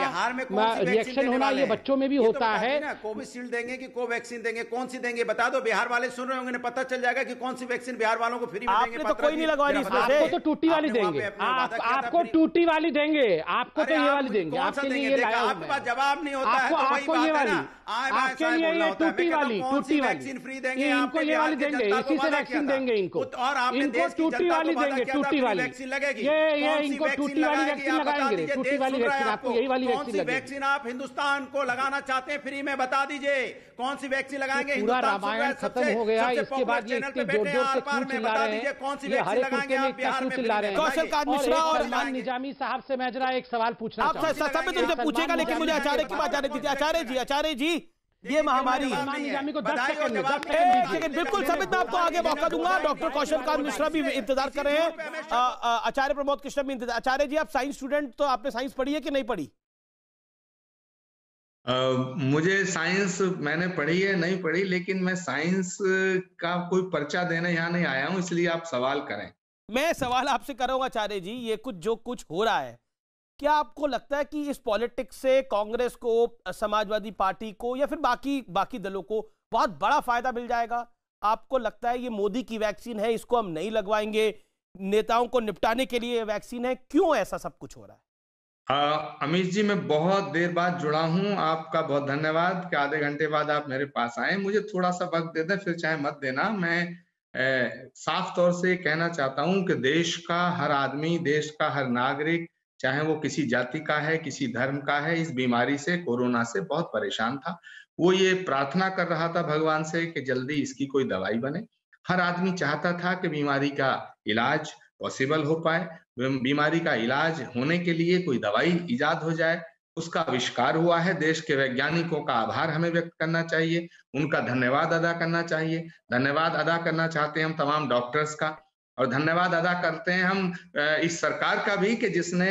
reaction होना, ये बच्चों में भी होता है। कोविशील्ड देंगे कि कोवैक्सीन देंगे, कौन सी देंगे बता दो। बिहार वाले सुन रहे होंगे, पता चल जाएगा कि कौन सी वैक्सीन बिहार वालों को फ्री में देंगे। तो कोई नहीं लगवानी, आपको तो टूटी वाली देंगे, आपको टूटी वाली देंगे, आपको तो ये वाली देंगे। आपके लिए ये लाया, आपके पास जवाब नहीं होता है, आपको ये वाली, आपके लिए ये टूटी वाली वैक्सीन फ्री देंगे, इनको ये वाली देंगे, इसी से वैक्सीन देंगे इनको, और इनको टूटी वाली देंगे, टूटी वाली वैक्सीन लगेगी। ये इनको टूटी वाली वैक्सीन लगाएंगे, टूटी वाली वैक्सीन, आपको यही वाली कौन सी वैक्सीन आप हिंदुस्तान को लगाना चाहते हैं फ्री में, बता दीजिए कौन सी वैक्सीन लगाएंगे। पूरा रामायण खत्म हो गया, इसके बाद ये इतने जोर जोर से क्यों चिल्ला रहे हैं, कौन सी ये हर वैक्सीन एक लगाएंगे आप बिहार में चिल्ला रहे हैं। कौशल कांत मिश्रा और सलमान निजामी साहब से मैं जरा एक सवाल पूछना चाहूंगा। आप सब उनसे पूछेगा, लेकिन मुझे आचार्य की बात जाने दीजिए। आचार्य जी, ये महामारी निजामी को 10 सेकंड बिल्कुल समित, मैं आपको आगे मौका दूंगा। डॉक्टर कौशल कांत मिश्रा भी इंतजार कर रहे हैं, आचार्य प्रमोद कृष्ण भी इंतजार। आचार्य जी, आप साइंस स्टूडेंट, तो आपने साइंस पढ़ी है कि नहीं पढ़ी? मुझे साइंस मैंने पढ़ी है, नहीं पढ़ी, लेकिन मैं साइंस का कोई पर्चा देने यहाँ नहीं आया हूँ, इसलिए आप सवाल करें। मैं सवाल आपसे कर रहा हूँ आचार्य जी, ये जो कुछ हो रहा है, क्या आपको लगता है कि इस पॉलिटिक्स से कांग्रेस को, समाजवादी पार्टी को, या फिर बाकी दलों को बहुत बड़ा फायदा मिल जाएगा? आपको लगता है ये मोदी की वैक्सीन है, इसको हम नहीं लगवाएंगे, नेताओं को निपटाने के लिए वैक्सीन है, क्यों ऐसा सब कुछ हो रहा है? अमीश जी, मैं बहुत देर बाद जुड़ा हूं, आपका बहुत धन्यवाद कि आधे घंटे बाद आप मेरे पास आए। मुझे थोड़ा सा वक्त दे दें, फिर चाहे मत देना। मैं साफ तौर से कहना चाहता हूं कि देश का हर आदमी, देश का हर नागरिक, चाहे वो किसी जाति का है, किसी धर्म का है, इस बीमारी से, कोरोना से बहुत परेशान था। वो ये प्रार्थना कर रहा था भगवान से कि जल्दी इसकी कोई दवाई बने। हर आदमी चाहता था कि बीमारी का इलाज पॉसिबल हो पाए, बीमारी का इलाज होने के लिए कोई दवाई इजाद हो जाए। उसका आविष्कार हुआ है। देश के वैज्ञानिकों का आभार हमें व्यक्त करना चाहिए, उनका धन्यवाद अदा करना चाहिए। धन्यवाद अदा करना चाहते हैं हम तमाम डॉक्टर्स का, और धन्यवाद अदा करते हैं हम इस सरकार का भी कि जिसने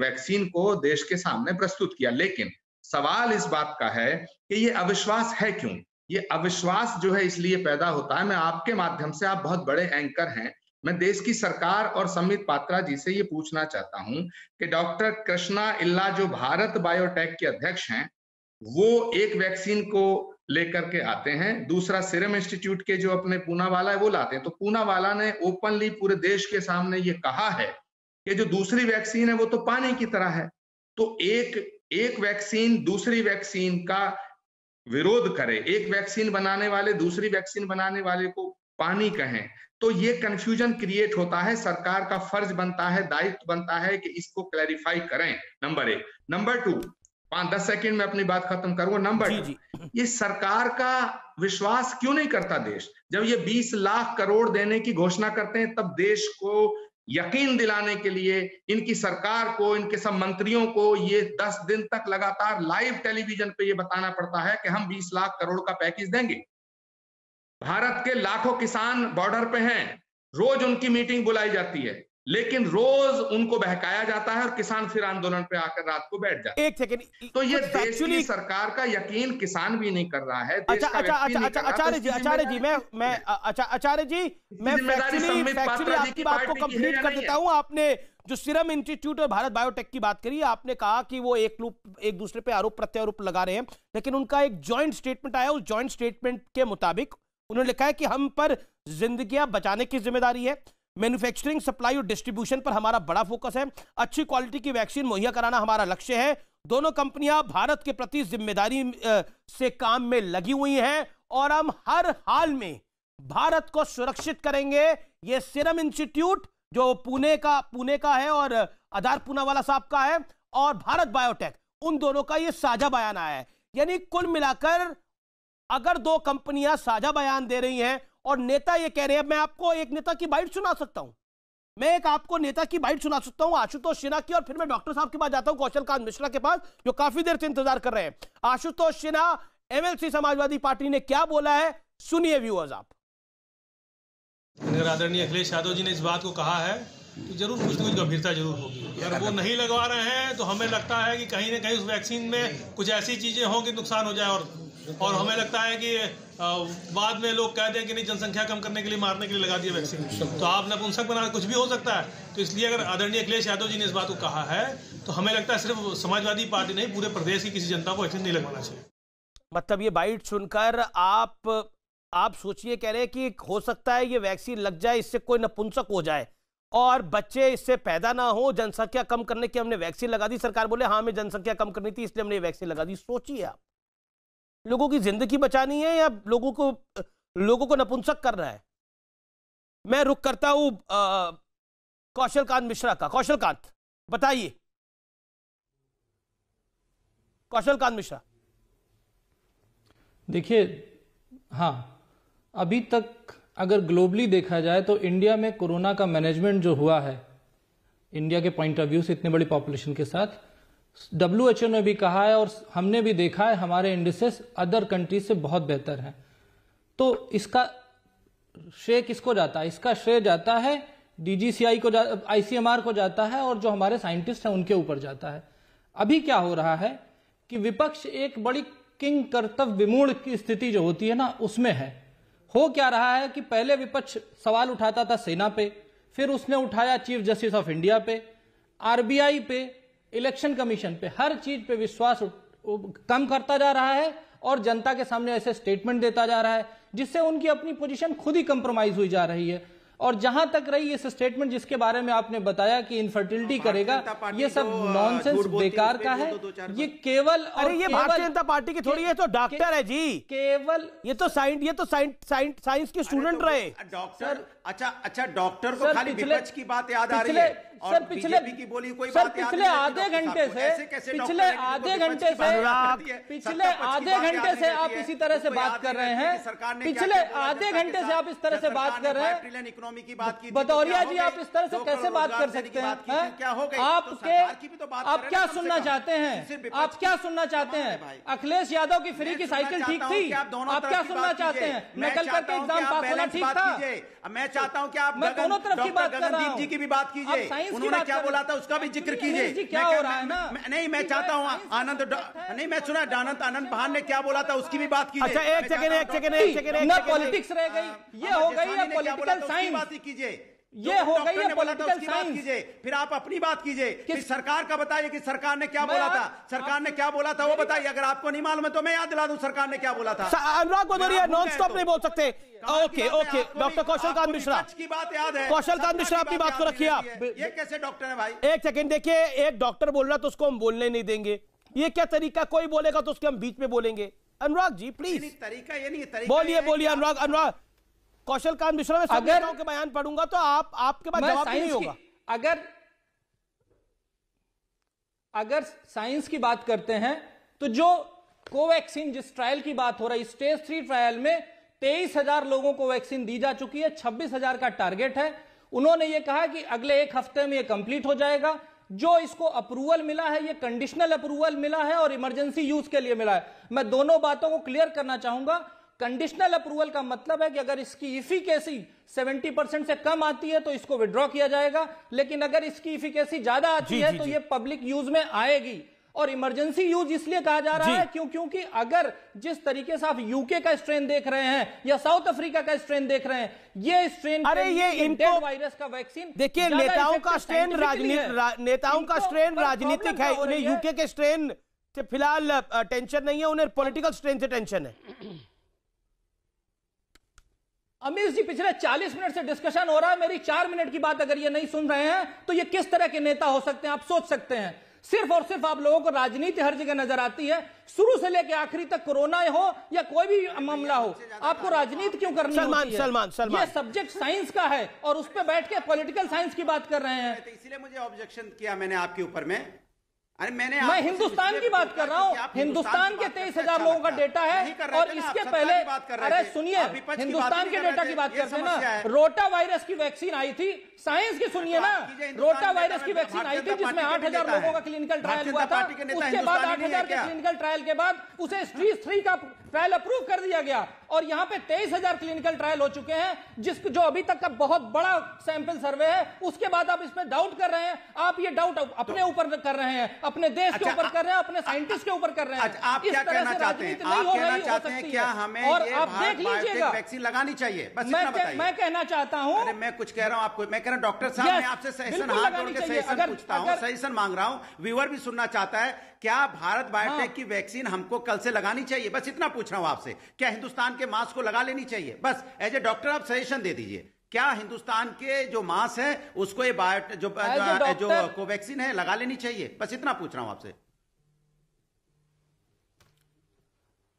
वैक्सीन को देश के सामने प्रस्तुत किया। लेकिन सवाल इस बात का है कि ये अविश्वास है क्यों? ये अविश्वास जो है इसलिए पैदा होता है, मैं आपके माध्यम से, आप बहुत बड़े एंकर हैं, मैं देश की सरकार और संबित पात्रा जी से ये पूछना चाहता हूं कि डॉक्टर कृष्णा इल्ला जो भारत बायोटेक के अध्यक्ष हैं, वो एक वैक्सीन को लेकर के आते हैं, दूसरा सीरम इंस्टीट्यूट के जो अपने पूना वाला है वो लाते हैं। तो पूना वाला ने ओपनली पूरे देश के सामने ये कहा है कि जो दूसरी वैक्सीन है वो तो पानी की तरह है। तो एक वैक्सीन दूसरी वैक्सीन का विरोध करे, एक वैक्सीन बनाने वाले दूसरी वैक्सीन बनाने वाले को पानी कहें, तो ये कंफ्यूजन क्रिएट होता है। सरकार का फर्ज बनता है, दायित्व बनता है कि इसको क्लैरिफाई करें, नंबर 1। नंबर 2, 5-10 सेकंड में अपनी बात खत्म करूंगा। नंबर 2, ये सरकार का विश्वास क्यों नहीं करता देश? जब ये 20 लाख करोड़ देने की घोषणा करते हैं, तब देश को यकीन दिलाने के लिए इनकी सरकार को, इनके सब मंत्रियों को ये 10 दिन तक लगातार लाइव टेलीविजन पे ये बताना पड़ता है कि हम 20 लाख करोड़ का पैकेज देंगे। भारत के लाखों किसान बॉर्डर पे हैं, रोज उनकी मीटिंग बुलाई जाती है, लेकिन रोज उनको बहकाया जाता है और किसान फिर आंदोलन पे आकर रात को बैठ जाते हैं। एक सेकंड, तो ये देश की सरकार का यकीन किसान भी नहीं कर रहा है। आचार्य जी मैं आपकी बात को कंप्लीट कर देता हूं। आपने जो सीरम इंस्टीट्यूट और भारत बायोटेक की बात करी, आपने कहा कि वो एक दूसरे पे आरोप प्रत्यारोप लगा रहे हैं, लेकिन उनका एक जॉइंट स्टेटमेंट आया। उस जॉइंट स्टेटमेंट के मुताबिक उन्होंने लिखा है कि हम पर जिंदगियां बचाने की जिम्मेदारी है, मैन्युफैक्चरिंग, सप्लाई और डिस्ट्रीब्यूशन पर हमारा बड़ा फोकस है, अच्छी क्वालिटी की वैक्सीन मुहैया कराना हमारा लक्ष्य है। दोनों कंपनियां भारत के प्रति जिम्मेदारी से काम में लगी हुई हैं और हम हर हाल में भारत को सुरक्षित करेंगे। ये सीरम इंस्टीट्यूट जो पुणे का है और आधार पूनावाला साहब का है, और भारत बायोटेक, उन दोनों का ये साझा बयान आया है। यानी कुल मिलाकर अगर दो कंपनियां साझा बयान दे रही हैं और नेता ये कह रहे हैं, मैं आपको एक नेता की बाइट सुना सकता हूं, मैं एक आपको नेता की बाइट सुना सकता हूं, आशुतोष सिन्हा की, और फिर मैं डॉक्टर साहब के पास जाता हूं, कौशल कांत मिश्रा के पास, जो काफी देर से इंतजार कर रहे हैं। आशुतोष सिन्हा, एमएलसी समाजवादी पार्टी ने क्या बोला है, सुनिए व्यूअर्स आप। अगर आदरणीय अखिलेश यादव जी ने इस बात को कहा है तो जरूर कुछ न कुछ गंभीरता जरूर होगी। अगर वो नहीं लगवा रहे हैं तो हमें लगता है कि कहीं ना कहीं उस वैक्सीन में कुछ ऐसी चीजें हों कि नुकसान हो जाए, और हमें लगता है कि बाद में लोग कह दें कि नहीं, जनसंख्या कम करने के लिए, मारने के लिए लगा दिया वैक्सीन, तो आप नपुंसक बना, कुछ भी हो सकता है। तो इसलिए अगर आदरणीय अखिलेश यादव जी ने इस बात को कहा है तो हमें लगता है सिर्फ समाजवादी पार्टी नहीं, पूरे प्रदेश की किसी जनता को वैक्सीन नहीं लगवाना चाहिए। मतलब ये बाइट सुनकर आप सोचिए, कह रहे हैं कि हो सकता है ये वैक्सीन लग जाए, इससे कोई नपुंसक हो जाए और बच्चे इससे पैदा ना हो, जनसंख्या कम करने की हमने वैक्सीन लगा दी। सरकार बोले हाँ, हमें जनसंख्या कम करनी थी इसलिए हमने ये वैक्सीन लगा दी। सोचिए आप, लोगों की जिंदगी बचानी है या लोगों को नपुंसक कर रहा है। मैं रुक करता हूं कौशल कांत मिश्रा का। कौशल कांत, बताइए। कौशल कांत मिश्रा, देखिए, हाँ, अभी तक अगर ग्लोबली देखा जाए तो इंडिया में कोरोना का मैनेजमेंट जो हुआ है, इंडिया के पॉइंट ऑफ व्यू से इतने बड़ी पॉपुलेशन के साथ, WHO ने भी कहा है और हमने भी देखा है, हमारे इंडिसेस अदर कंट्रीज से बहुत बेहतर हैं। तो इसका श्रेय किसको जाता है? इसका श्रेय जाता है DGCI को, ICMR को जाता है, और जो हमारे साइंटिस्ट हैं उनके ऊपर जाता है। अभी क्या हो रहा है कि विपक्ष एक बड़ी किंग कर्तव्य विमूढ़ की स्थिति जो होती है ना, उसमें है। हो क्या रहा है कि पहले विपक्ष सवाल उठाता था सेना पे, फिर उसने उठाया चीफ जस्टिस ऑफ इंडिया पे, RBI पे, इलेक्शन कमीशन पे, हर चीज पे विश्वास कम करता जा रहा है और जनता के सामने ऐसे स्टेटमेंट देता जा रहा है जिससे उनकी अपनी पोजीशन खुद ही कंप्रोमाइज हुई जा रही है। और जहां तक रही इस स्टेटमेंट जिसके बारे में आपने बताया कि इनफर्टिलिटी करेगा, ये सब नॉनसेंस बेकार का है। ये केवल, अरे ये भारतीय जनता पार्टी की थोड़ी है, तो डॉक्टर है जी, केवल ये तो साइंस के स्टूडेंट रहे। डॉक्टर, अच्छा डॉक्टर को खाली विपक्ष की बात याद आ रही है और बीजेपी की बोली कोई बात याद नहीं। पिछले आधे घंटे से आप इसी तरह से बात कर रहे हैं। पिछले आधे घंटे से आप इस तरह से बात कर रहे हैं। इकोनॉमी की बात की, बतौरिया जी, आप इस तरह से कैसे बात कर सकते हैं? क्या हो गई? आप क्या सुनना चाहते हैं? आप क्या सुनना चाहते हैं? अखिलेश यादव की फ्री की साइकिल ठीक थी? आप क्या सुनना चाहते हैं? नकल करके एग्जाम पास होना ठीक था? मैं चाहता हूं कि आप दोनों तरफ की बात कर रहा हूं। जी की भी बात कीजिए, उन्होंने क्या बोला था उसका भी जिक्र कीजिए। क्या हो रहा है ना? नहीं, मैं चाहता हूं मैं सुना आनंद भान ने क्या बोला था उसकी भी बात कीजिए। अच्छा, एक सेकंड, ना पॉलिटिक्स रह गई, ये हो गई है पॉलिटिकल साइंस। बात कीजिए, ये हो गई है पॉलिटिकल साइंस। कीजिए, फिर आप अपनी बात कीजिए कि सरकार का बताइए कि सरकार ने क्या बोला था, सरकार ने क्या बोला था वो बताइए। अगर आपको नहीं मालूम है तो मैं याद दिला दूं सरकार ने क्या बोला था। अनुराग भदौरिया नॉन स्टॉप नहीं बोल सकते। ओके ओके, डॉक्टर कौशल कांत मिश्रा की बात याद है। कौशल कांत मिश्रा अपनी बात को रखिए आप। ये कैसे डॉक्टर है भाई? एक सेकंड देखिए, एक डॉक्टर बोल रहा तो उसको हम बोलने नहीं देंगे, ये क्या तरीका? कोई बोलेगा तो उसके हम बीच में बोलेंगे। अनुराग जी प्लीज, तरीका ये नहीं है, तरीका बोलिए बोलिए अनुराग। कौशल कांत मिश्रा में सब नेताओं के बयान पढ़ूंगा तो आपके पास जवाब नहीं होगा। अगर साइंस की बात करते हैं तो जो कोवैक्सीन जिस ट्रायल की बात हो रही, स्टेज 3 ट्रायल में 23,000 लोगों को वैक्सीन दी जा चुकी है, 26,000 का टारगेट है। उन्होंने ये कहा कि अगले 1 हफ्ते में ये कंप्लीट हो जाएगा। जो इसको अप्रूवल मिला है, ये कंडीशनल अप्रूवल मिला है और इमरजेंसी यूज के लिए मिला है। मैं दोनों बातों को क्लियर करना चाहूंगा। कंडीशनल अप्रूवल का मतलब है कि अगर इसकी इफिकेसी 70% से कम आती है तो इसको विड्रॉ किया जाएगा, लेकिन अगर इसकी इफिकेसी ज्यादा आती है तो ये पब्लिक यूज में आएगी। और इमरजेंसी यूज इसलिए कहा जा रहा है क्योंकि अगर जिस तरीके से आप यूके का स्ट्रेन देख रहे हैं या साउथ अफ्रीका का स्ट्रेन देख रहे हैं, ये स्ट्रेन इनको वायरस का वैक्सीन देखिए, नेताओं का स्ट्रेन राजनीतिक है। उन्हें यूके के स्ट्रेन से फिलहाल टेंशन नहीं है, उन्हें पॉलिटिकल स्ट्रेन से टेंशन है। अमीश जी, पिछले 40 मिनट से डिस्कशन हो रहा है, मेरी 4 मिनट की बात अगर ये नहीं सुन रहे हैं तो ये किस तरह के नेता हो सकते हैं? आप सोच सकते हैं। सिर्फ और सिर्फ आप लोगों को राजनीति हर जगह नजर आती है, शुरू से लेकर आखिरी तक, कोरोना हो या कोई भी मामला हो, आपको राजनीति क्यों करनी होती है? सलमान ये सब्जेक्ट साइंस का है और उस पर बैठ के पॉलिटिकल साइंस की बात कर रहे हैं। इसलिए मुझे ऑब्जेक्शन किया मैंने आपके ऊपर में। अरे मैं हिंदुस्तान की बात कर रहा हूं। हिंदुस्तान के 23,000 लोगों का डेटा है और इसके पहले, अरे सुनिए, हिंदुस्तान के डेटा की बात करते हैं ना। रोटा वायरस की वैक्सीन आई थी, साइंस की सुनिए ना। रोटा वायरस की वैक्सीन आई थी जिसमें 8,000 लोगों का क्लिनिकल ट्रायल हुआ था। उसके बाद 8,000 के क्लिनिकल ट्रायल के बाद उसे स्टेज 3 का ट्रायल अप्रूव कर दिया गया और यहां पे 23,000 क्लिनिकल ट्रायल हो चुके हैं, जो अभी तक का बहुत बड़ा सैंपल सर्वे है। उसके बाद आप इसमें डाउट कर रहे हैं। आप ये डाउट अपने ऊपर कर रहे हैं, अपने देश के ऊपर कर रहे हैं, अपने साइंटिस्ट के ऊपर कर रहे हैं। आप क्या कहना चाहते हैं? आप कहना चाहते हैं क्या हमें और आप देख लीजिएगा वैक्सीन लगानी चाहिए? बस मैं कहना चाहता हूं। अरे मैं कुछ कह रहा हूं आपको, मैं कह रहा हूं डॉक्टर साहब, मैं आपसे सजेशन हाथ जोड़ के सजेशन पूछता हूं, सजेशन मांग रहा हूं, व्यूअर भी सुनना चाहता है। क्या भारत बायोटेक की वैक्सीन हमको कल से लगानी चाहिए? बस इतना पूछ रहा हूं आपसे। क्या हिंदुस्तान के मास्क को लगा लेनी चाहिए? बस एज ए डॉक्टर आप सजेशन दे दीजिए। क्या हिंदुस्तान के जो मास्क है उसको ये जो कोवैक्सीन है लगा लेनी चाहिए? बस इतना पूछ रहा हूं आपसे।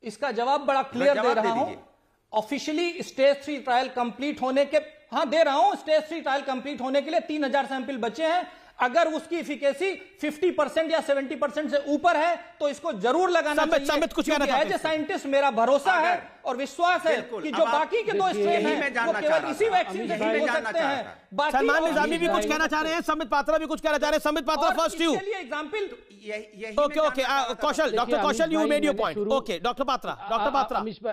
इसका जवाब बड़ा क्लियर दे रहा हूं। ऑफिशियली स्टेज 3 ट्रायल कंप्लीट होने के, दे रहा हूं, स्टेज 3 ट्रायल कंप्लीट होने के लिए 3,000 सैंपल बचे हैं। अगर उसकी इफिकेसी 50% या 70% से ऊपर है तो इसको जरूर लगाना चाहिए। कुछ कहना चाहते हैं? साइंटिस्ट मेरा भरोसा है और विश्वास है कि जो बाकी के 2 स्ट्रेन हैं वो केवल इसी वैक्सीन से ठीक हो सकते हैं। सलमान निजामी भी कुछ कहना चाह रहे हैं, संबित पात्रा भी कुछ कहना चाह रहे हैं। Sambit Patra first you. Example okay Kaushal, doctor Kaushal, you made your point. Okay doctor Patra.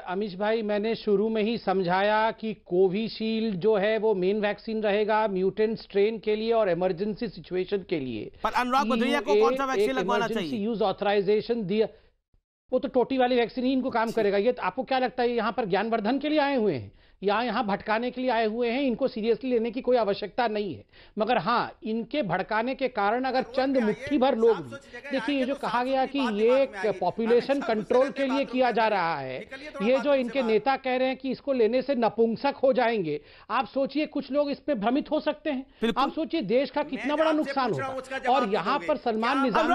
Amish भाई, मैंने शुरू में ही समझाया कि कोविशील्ड जो है वो मेन वैक्सीन रहेगा म्यूटेंट स्ट्रेन के लिए और इमरजेंसी सिचुएशन के लिए। पर अनुराग भदौरिया को कौन सा वैक्सीन लगवाना चाहिए? यूज ऑथराइजेशन दिया, वो तो टोटी वाली वैक्सीन ही इनको काम करेगा। ये आपको क्या लगता है यहाँ पर ज्ञानवर्धन के लिए आए हुए हैं या यहाँ भटकाने के लिए आए हुए हैं? इनको सीरियसली लेने की कोई आवश्यकता नहीं है। मगर हाँ, इनके भड़काने के कारण अगर चंद मुट्ठी भर लोग, देखिए ये जो कहा गया कि ये पॉपुलेशन कंट्रोल के लिए किया जा रहा है, ये जो इनके नेता कह रहे हैं कि इसको लेने से नपुंसक हो जाएंगे, आप सोचिए कुछ लोग इस पे भ्रमित हो सकते हैं। आप सोचिए देश का कितना बड़ा नुकसान होगा। और यहाँ पर सलमान निजामी,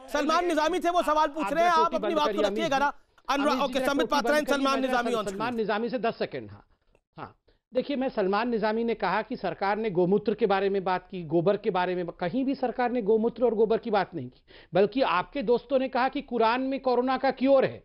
सलमान निजामी थे वो सवाल पूछ रहे हैं, आप अपनी बात को रखिएगा ना। सलमान निजामी से 10 सेकंड। हाँ, देखिए, मैं सलमान निजामी ने कहा कि सरकार ने गोमूत्र के बारे में बात की, गोबर के बारे में, कहीं भी सरकार ने गोमूत्र और गोबर की बात नहीं की। बल्कि आपके दोस्तों ने कहा कि कुरान में कोरोना का क्योर है।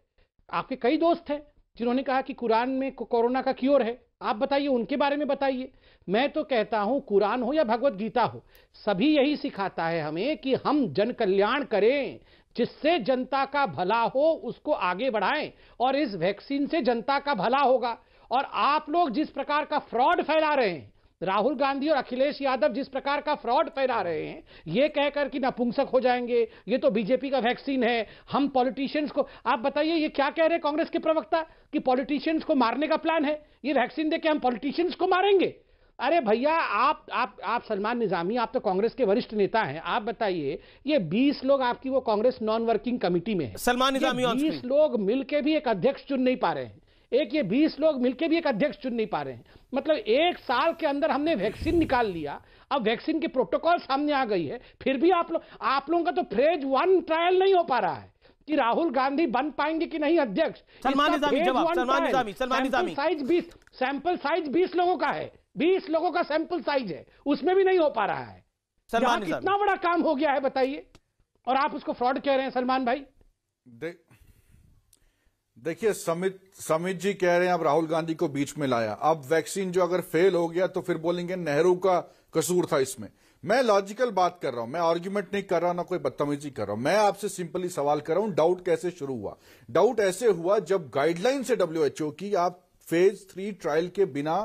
आपके कई दोस्त हैं जिन्होंने कहा कि कुरान में कोरोना का क्योर है। आप बताइए, उनके बारे में बताइए। मैं तो कहता हूं, कुरान हो या भगवत गीता हो, सभी यही सिखाता है हमें कि हम जन कल्याण करें, जिससे जनता का भला हो उसको आगे बढ़ाएं, और इस वैक्सीन से जनता का भला होगा। और आप लोग जिस प्रकार का फ्रॉड फैला रहे हैं, राहुल गांधी और अखिलेश यादव जिस प्रकार का फ्रॉड फैला रहे हैं, ये कहकर कि नपुंसक हो जाएंगे, ये तो बीजेपी का वैक्सीन है, हम पॉलिटिशियंस को, आप बताइए ये क्या कह रहे हैं कांग्रेस के प्रवक्ता कि पॉलिटिशियंस को मारने का प्लान है, ये वैक्सीन देके हम पॉलिटिशियंस को मारेंगे। अरे भैया आप सलमान निजामी, आप तो कांग्रेस के वरिष्ठ नेता हैं, आप बताइए ये 20 लोग आपकी वो कांग्रेस नॉन वर्किंग कमेटी में है, सलमान निजामी 20 लोग मिलकर भी एक अध्यक्ष चुन नहीं पा रहे हैं, ये 20 लोग मिलकर भी एक अध्यक्ष चुन नहीं पा रहे हैं। मतलब 1 साल के अंदर हमने वैक्सीन निकाल लिया, अब वैक्सीन के प्रोटोकॉल सामने आ गई है, फिर भी आप लोगों का तो फेज 1 ट्रायल नहीं हो पा रहा है कि राहुल गांधी बन पाएंगे कि नहीं अध्यक्ष। सलमान निजामी जवाब, सलमान निजामी सैंपल साइज 20 लोगों का है, 20 लोगों का सैंपल साइज है, उसमें भी नहीं हो पा रहा है। सलमान कितना बड़ा काम हो गया है बताइए, और आप उसको फ्रॉड कह रहे हैं सलमान भाई। देखिए समित जी कह रहे हैं अब राहुल गांधी को बीच में लाया, अब वैक्सीन जो अगर फेल हो गया तो फिर बोलेंगे नेहरू का कसूर था इसमें। मैं लॉजिकल बात कर रहा हूं, मैं आर्ग्यूमेंट नहीं कर रहा, ना कोई बदतमीजी कर रहा हूं, मैं आपसे सिंपली सवाल कर रहा हूं डाउट कैसे शुरू हुआ। डाउट ऐसे हुआ जब गाइडलाइन से WHO की आप फेज 3 ट्रायल के बिना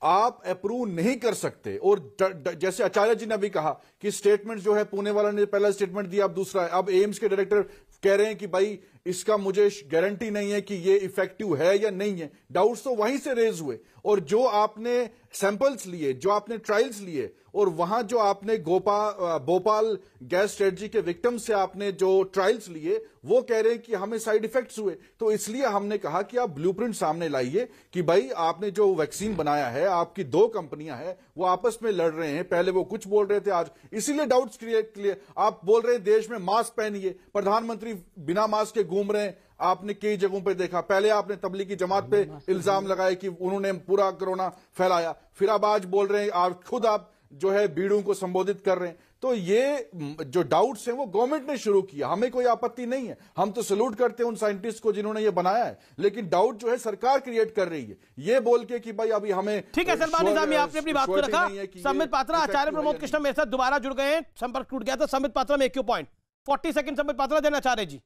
आप अप्रूव नहीं कर सकते, और जैसे आचार्य जी ने अभी कहा कि स्टेटमेंट जो है पुणे वाला ने पहला स्टेटमेंट दिया, अब दूसरा है, अब एम्स के डायरेक्टर कह रहे हैं कि भाई इसका मुझे गारंटी नहीं है कि ये इफेक्टिव है या नहीं है। डाउट्स तो वहीं से रेज हुए, और जो आपने सैंपल्स लिए, जो आपने ट्रायल्स लिए, और वहां जो आपने भोपाल गैस स्ट्रेटजी के विक्टिम से आपने जो ट्रायल्स लिए, वो कह रहे हैं कि हमें साइड इफेक्ट्स हुए। तो इसलिए हमने कहा कि आप ब्लूप्रिंट सामने लाइए कि भाई आपने जो वैक्सीन बनाया है, आपकी 2 कंपनियां हैं, वो आपस में लड़ रहे हैं, पहले वो कुछ बोल रहे थे, आज इसीलिए डाउट्स क्लियर। आप बोल रहे हैं देश में मास्क पहनिए, प्रधानमंत्री बिना मास्क के घूम रहे हैं, आपने कई जगहों पे देखा। पहले आपने तबलीगी जमात पे इल्जाम लगाए कि उन्होंने पूरा कोरोना फैलाया, फिर अब आज बोल रहे हैं आप खुद आप जो है बीड़ों को संबोधित कर रहे हैं। तो ये जो डाउट्स हैं वो गवर्नमेंट ने शुरू किया, हमें कोई आपत्ति नहीं है, हम तो सैल्यूट करते हैं उन साइंटिस्ट को जिन्होंने ये बनाया है, लेकिन डाउट जो है सरकार क्रिएट कर रही है, ये बोल के कि भाई अभी हमें। ठीक है सलमान निजामी, आपने अपनी बात को रखा। संबित पात्रा, आचार्य प्रमोद कृष्ण मेरे साथ दोबारा जुड़ गए हैं, संपर्क टूट गया था। संबित पात्रा में एक पॉइंट 40 सेकंड संबित पात्रा, देना आचार्य जी।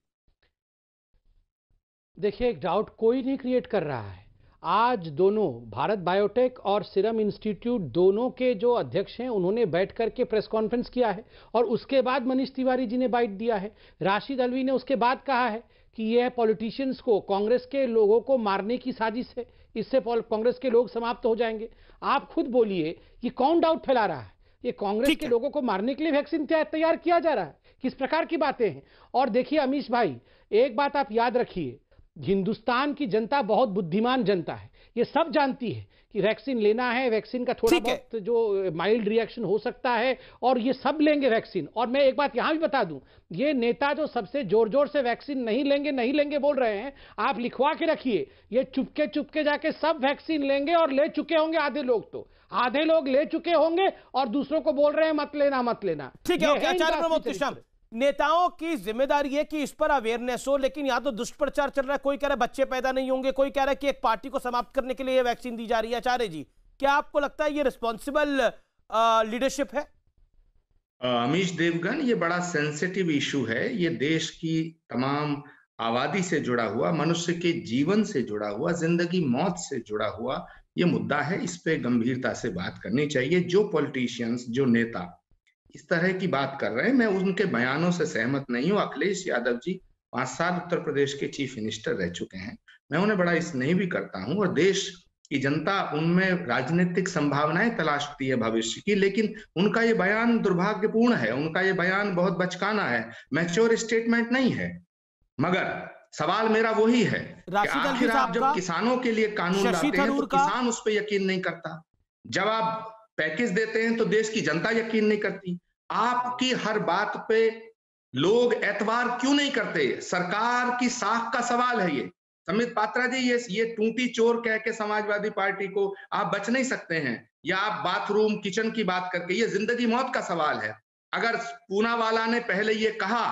देखिए एक डाउट कोई नहीं क्रिएट कर रहा है। आज दोनों भारत बायोटेक और सीरम इंस्टीट्यूट दोनों के जो अध्यक्ष हैं उन्होंने बैठ करके प्रेस कॉन्फ्रेंस किया है, और उसके बाद मनीष तिवारी जी ने बाइट दिया है, राशिद अलवी ने उसके बाद कहा है कि यह पॉलिटिशियंस को, कांग्रेस के लोगों को मारने की साजिश है, इससे कांग्रेस के लोग समाप्त हो जाएंगे। आप खुद बोलिए कि कौन डाउट फैला रहा है, ये कांग्रेस के लोगों को मारने के लिए वैक्सीन तैयार किया जा रहा है, किस प्रकार की बातें हैं। और देखिए अमीश भाई, एक बात आप याद रखिए, हिंदुस्तान की जनता बहुत बुद्धिमान जनता है, ये सब जानती है कि वैक्सीन लेना है, वैक्सीन का थोड़ा बहुत जो माइल्ड रिएक्शन हो सकता है, और ये सब लेंगे वैक्सीन। और मैं एक बात यहां भी बता दूं, ये नेता जो सबसे जोर जोर से वैक्सीन नहीं लेंगे बोल रहे हैं, आप लिखवा के रखिए, ये चुपके जाके सब वैक्सीन लेंगे, और ले चुके होंगे आधे लोग ले चुके होंगे, और दूसरों को बोल रहे हैं मत लेना। ठीक है, आचार्य प्रमोद कृष्ण, नेताओं की जिम्मेदारी है कि इस पर अवेयरनेस हो, लेकिन यहां तो दुष्प्रचार चल रहा है। कोई कह रहा है बच्चे पैदा नहीं होंगे, कोई कह रहा है कि एक पार्टी को समाप्त करने के लिए ये वैक्सीन दी जा रही है। आचार्य जी, क्या आपको लगता है ये रिस्पॉन्सिबल लीडरशिप है? अमीश देवगन, ये बड़ा सेंसिटिव इशू है, ये देश की तमाम आबादी से जुड़ा हुआ, मनुष्य के जीवन से जुड़ा हुआ, जिंदगी मौत से जुड़ा हुआ ये मुद्दा है। इस पे गंभीरता से बात करनी चाहिए। जो पॉलिटिशियंस, जो नेता इस तरह की बात कर रहे हैं, मैं उनके बयानों से सहमत नहीं हूँ। अखिलेश यादव जी 5 साल उत्तर प्रदेश के चीफ मिनिस्टर रह चुके हैं, मैं उन्हें बड़ा स्नेही भी करता हूँ, और देश की जनता उनमें राजनीतिक संभावनाएं तलाशती है भविष्य की, लेकिन उनका ये बयान दुर्भाग्यपूर्ण है, उनका ये बयान बहुत बचकाना है, मैच्योर स्टेटमेंट नहीं है। मगर सवाल मेरा वही है कि आखिर आप जब किसानों के लिए कानून लाते हैं तो किसान उस पर यकीन नहीं करता, जब आप पैकेज देते हैं तो देश की जनता यकीन नहीं करती, आपकी हर बात पे लोग एतबार क्यों नहीं करते? सरकार की साख का सवाल है ये। संबित पात्रा जी, ये टूटी चोर कह के समाजवादी पार्टी को आप बच नहीं सकते हैं, या आप बाथरूम किचन की बात करके, ये जिंदगी मौत का सवाल है। अगर पूनावाला ने पहले ये कहा,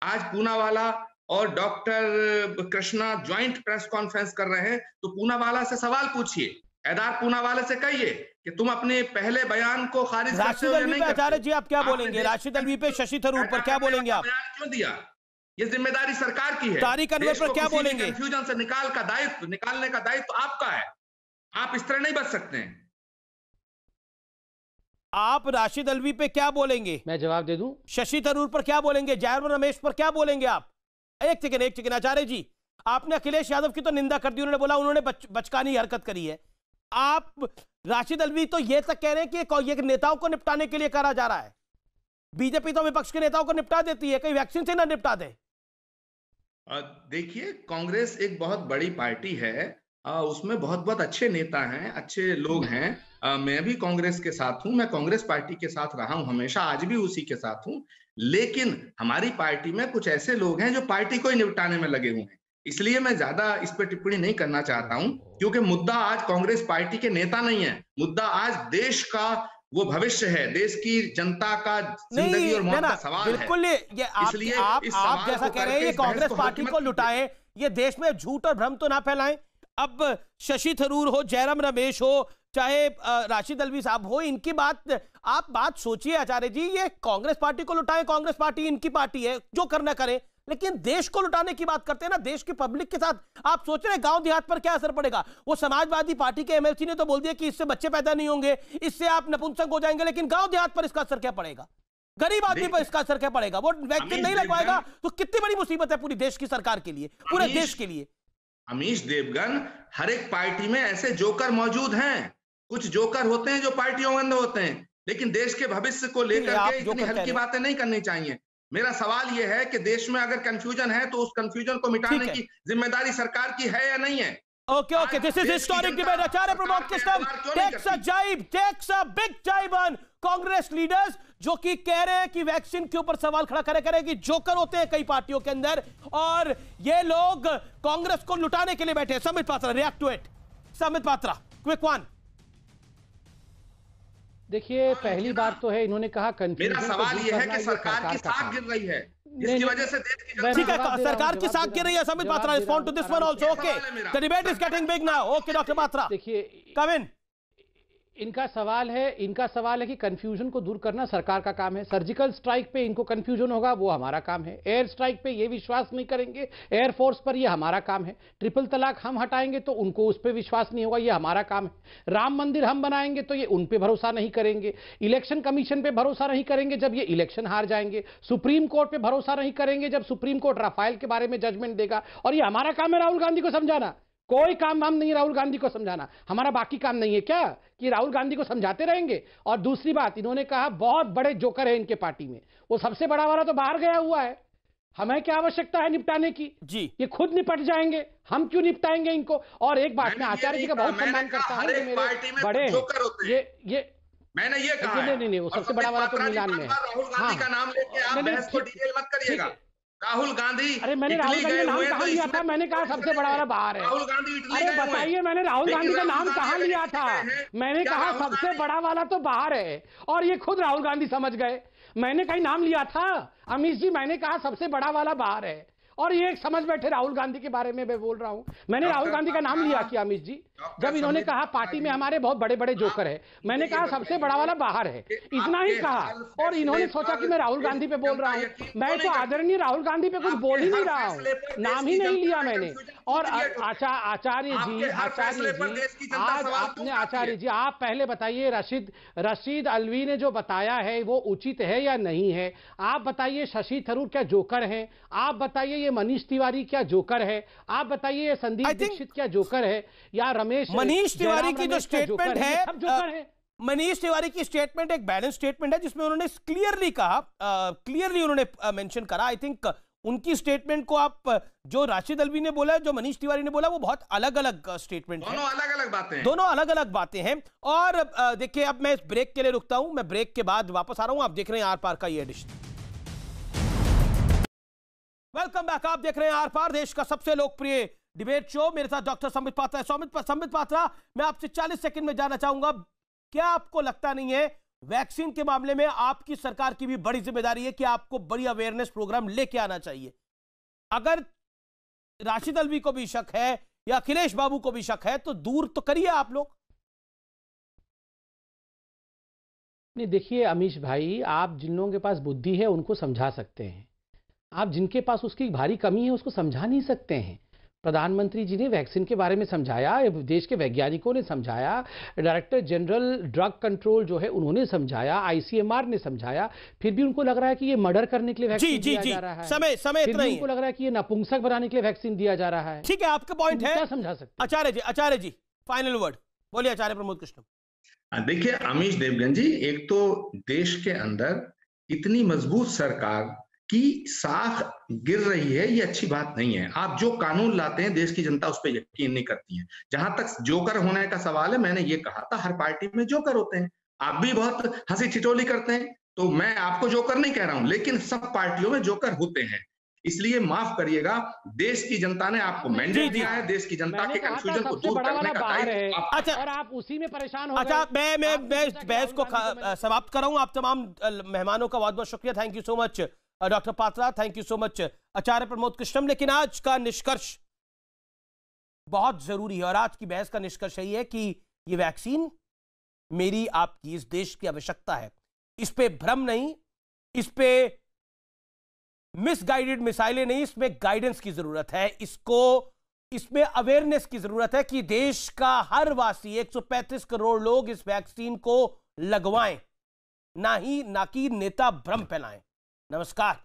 आज पूनावाला और doctor Krishna joint press conference कर रहे हैं, तो पूनावाला से सवाल पूछिए, एदार पूनावाला से कहिए कि तुम अपने पहले बयान को खारिज करते हो या नहीं करते। आचार्य जी, आप क्या बोलेंगे? राशिद अलवी पे, शशि थरूर पर क्या बोलेंगे आप? बयान क्यों दिया? ये जिम्मेदारी सरकार की है। तारिक अनवर पर क्या बोलेंगे? कंफ्यूजन से निकालने का दायित्व आपका है, आप इस तरह नहीं बच सकते हैं। आप राशिद अल्वी पे क्या बोलेंगे? मैं जवाब दे दूं। शशि थरूर पर क्या बोलेंगे? जयराम रमेश पर क्या बोलेंगे आप? एक सेकंड आचार्य जी, आपने अखिलेश यादव की तो निंदा कर दी, उन्होंने बोला उन्होंने बचकानी हरकत करी है। आप राशिद अल्वी तो ये तक कह रहे हैं कि ये नेताओं को निपटाने के लिए करा जा रहा है। बीजेपी तो विपक्ष के नेताओं को निपटा देती है, कहीं वैक्सीन से ना निपटा दे। देखिए, कांग्रेस एक बहुत बड़ी पार्टी है, उसमें बहुत बहुत अच्छे नेता हैं, अच्छे लोग हैं। मैं भी कांग्रेस के साथ हूं, मैं कांग्रेस पार्टी के साथ रहा हूं हमेशा, आज भी उसी के साथ हूं। लेकिन हमारी पार्टी में कुछ ऐसे लोग हैं जो पार्टी को ही निपटाने में लगे हुए हैं, इसलिए मैं ज्यादा इस पर टिप्पणी नहीं करना चाहता हूं, क्योंकि मुद्दा आज कांग्रेस पार्टी के नेता नहीं है, मुद्दा आज देश का वो भविष्य है, देश की जनता का जिंदगी और मौत का सवाल है। बिल्कुल, ये आप जैसा कह रहे हैं ये कांग्रेस पार्टी को लुटाएं, ये देश में झूठ और भ्रम तो ना फैलाएं। अब शशि थरूर हो, जयराम रमेश हो, चाहे राशिद अल्वी साहब हो, इनकी आप बात सोचिए आचार्य जी, ये कांग्रेस पार्टी को लुटाएं, कांग्रेस पार्टी इनकी पार्टी है, जो करना करें, लेकिन देश को लुटाने की बात करते हैं ना, देश की पब्लिक के साथ। आप सोच रहे हैं गांव देहात पर क्या असर पड़ेगा? वो समाजवादी पार्टी के एमएलसी ने तो बोल दिया कि इससे बच्चे पैदा नहीं होंगे, इससे आप नपुंसक हो जाएंगे, लेकिन गांव देहात पर इसका असर क्या पड़ेगा? गरीब आदमी पर इसका असर क्या पड़ेगा? वो वैक्सीन नहीं लगवाएगा तो कितनी बड़ी मुसीबत है पूरी देश की सरकार के लिए, पूरे देश के लिए। अमीश देवगन, हर एक पार्टी में ऐसे जोकर मौजूद हैं, कुछ जोकर होते हैं जो पार्टियों के अंदर होते हैं, लेकिन देश के भविष्य को लेकर के इतनी हल्की बातें नहीं करनी चाहिए। मेरा सवाल यह है कि देश में अगर कंफ्यूजन है तो उस कंफ्यूजन को मिटाने की जिम्मेदारी सरकार की है या नहीं है? Okay, this is historic debate. Acharya Pramod Kistam takes a big jibe on Congress leaders, जो कि कह रहे हैं कि वैक्सीन के ऊपर सवाल खड़ा करें कि जोकर होते हैं कई पार्टियों के अंदर और ये लोग कांग्रेस को लुटाने के लिए बैठे हैं। Sambit Patra, react to it. Sambit Patra, quick one. देखिए, पहली बात तो है, इन्होंने कहा कंफ्यूजन। मेरा सवाल यह है कि सरकार की साख गिर रही है, जिसकी वजह से देश की ठीक है, सरकार की साख गिर रही है। Sambit Patra, respond to this one also. Okay, the debate is getting big now. Okay doctor Patra, देखिए, कम इन। इनका सवाल है कि कंफ्यूजन को दूर करना सरकार का काम है। सर्जिकल स्ट्राइक पे इनको कंफ्यूजन होगा, वो हमारा काम है। एयर स्ट्राइक पे ये विश्वास नहीं करेंगे, एयरफोर्स पर ये हमारा काम है। ट्रिपल तलाक हम हटाएंगे तो उनको उस पर विश्वास नहीं होगा, ये हमारा काम है। राम मंदिर हम बनाएंगे तो ये उन पे भरोसा नहीं करेंगे। इलेक्शन कमीशन पे भरोसा नहीं करेंगे जब ये इलेक्शन हार जाएंगे। सुप्रीम कोर्ट पे भरोसा नहीं करेंगे जब सुप्रीम कोर्ट राफेल के बारे में जजमेंट देगा। और ये हमारा काम है राहुल गांधी को समझाना। कोई काम हम नहीं राहुल गांधी को समझाना, हमारा बाकी काम नहीं है क्या कि राहुल गांधी को समझाते रहेंगे? और दूसरी बात, इन्होंने कहा बहुत बड़े जोकर है इनके पार्टी में, वो सबसे बड़ा वाला तो बाहर गया हुआ है, हमें क्या आवश्यकता है निपटाने की? जी, ये खुद निपट जाएंगे, हम क्यों निपटाएंगे इनको? और एक बात, मैं आचार्य जी का बहुत सम्मान करता हूं, मेरे बड़े ये मैंने ये कहा नहीं, वो सबसे बड़ा वाला तो मिलान में है। राहुल गांधी का नाम लेके आप बहस को डिटेल मत करिएगा। राहुल गांधी, अरे मैंने राहुल गांधी का नाम कहाँ लिया था? मैंने कहा सबसे बड़ा वाला बाहर है। राहुल गांधी इटली अरे बताइए, मैंने राहुल गांधी का नाम कहाँ लिया था? मैंने कहा सबसे बड़ा वाला तो बाहर है, और ये खुद राहुल गांधी समझ गए। मैंने कहीं नाम लिया था? अमीश जी, मैंने कहा सबसे बड़ा वाला बाहर है, और ये समझ बैठे राहुल गांधी के बारे में मैं बोल रहा हूं। मैंने राहुल गांधी का नाम लिया किया अमित जी, जब इन्होंने कहा पार्टी में हमारे बहुत बड़े बड़े जोकर है, मैंने कहा सबसे बड़ा वाला बाहर है, इतना ही कहा। और इन्होंने सोचा कि मैं राहुल गांधी पे बोल रहा हूं। मैं तो आदरणीय राहुल गांधी पे कुछ बोल ही नहीं रहा हूं, नाम ही नहीं लिया मैंने। और आचार्य जी आज आपने, आचार्य जी आप पहले बताइए, रशीद अल्वी ने जो बताया है वो उचित है या नहीं है? आप बताइए, शशि थरूर क्या जोकर है? आप बताइए, ये मनीष तिवारी क्या जोकर है? आप बताइए, ये संदीप दीक्षित क्या जोकर है? या मनीष तिवारी की जो स्टेटमेंट है, मनीष तिवारी की स्टेटमेंट एक बैलेंस स्टेटमेंट है, जिसमें उन्होंने क्लियरली कहा, क्लियरली उन्होंने मेंशन करा। आई थिंक उनकी स्टेटमेंट को आप, जो राशिद अल्वी ने बोला, जो मनीष तिवारी ने बोला, वो बहुत अलग अलग स्टेटमेंट है, दोनों अलग अलग बातें हैं। और देखिए, अब मैं इस ब्रेक के लिए रुकता हूं, मैं ब्रेक के बाद वापस आ रहा हूं। आप देख रहे हैं आर पार का ये एडिशन। वेलकम बैक, आप देख रहे हैं आर पार, देश का सबसे लोकप्रिय डिबेट शो। मेरे साथ डॉक्टर संबित पात्रा है। संबित पात्रा, मैं आपसे 40 सेकंड में जानना चाहूंगा, क्या आपको लगता नहीं है वैक्सीन के मामले में आपकी सरकार की भी बड़ी जिम्मेदारी है कि आपको बड़ी अवेयरनेस प्रोग्राम लेके आना चाहिए? अगर राशिद अल्वी को भी शक है या अखिलेश बाबू को भी शक है तो दूर तो करिए आप लोग। नहीं, देखिए अमीश भाई, आप जिन लोगों के पास बुद्धि है उनको समझा सकते हैं, आप जिनके पास उसकी भारी कमी है उसको समझा नहीं सकते हैं। प्रधानमंत्री जी ने वैक्सीन के बारे में समझाया, देश के वैज्ञानिकों ने समझाया, डायरेक्टर जनरल ड्रग कंट्रोल जो है उन्होंने समझाया, आईसीएमआर ने समझाया, फिर भी उनको लग रहा है कि ये मर्डर करने के लिए वैक्सीन दिया जा रहा है। समय इतना ही उनको लग रहा है कि ये नपुंसक बनाने के लिए वैक्सीन दिया जा रहा है। ठीक है, आपका पॉइंट है, क्या समझा सकते? आचार्य जी फाइनल वर्ड बोलिए। आचार्य प्रमोद कृष्णम। देखिए अमीश देवगन जी, एक तो देश के अंदर इतनी मजबूत सरकार की साख गिर रही है, ये अच्छी बात नहीं है। आप जो कानून लाते हैं देश की जनता उस पर यकीन नहीं करती है। जहां तक जोकर होने का सवाल है, मैंने ये कहा था हर पार्टी में जोकर होते हैं। आप भी बहुत हंसी ठिठोली करते हैं, तो मैं आपको जोकर नहीं कह रहा हूं, लेकिन सब पार्टियों में जोकर होते हैं। इसलिए माफ करिएगा, देश की जनता ने आपको मैंडेट दिया है, देश की जनता के कंफ्यूजन को दूर करने का दायित्व। अच्छा, और आप उसी में परेशान हो गए। अच्छा, मैं बहस को समाप्त कर रहा हूं। आप तमाम मेहमानों का बहुत बहुत शुक्रिया। Thank you so much doctor Patra, thank you so much Acharya Pramod Krishnam. लेकिन आज का निष्कर्ष बहुत जरूरी है, और आज की बहस का निष्कर्ष यही है कि ये वैक्सीन मेरी आपकी इस देश की आवश्यकता है। इस पे भ्रम नहीं, इस पे मिसगाइडेड मिसाइलें नहीं, इसमें गाइडेंस की जरूरत है। इसमें अवेयरनेस की जरूरत है कि देश का हर वासी 135 करोड़ लोग इस वैक्सीन को लगवाएं, ना कि नेता भ्रम फैलाएं। नमस्कार।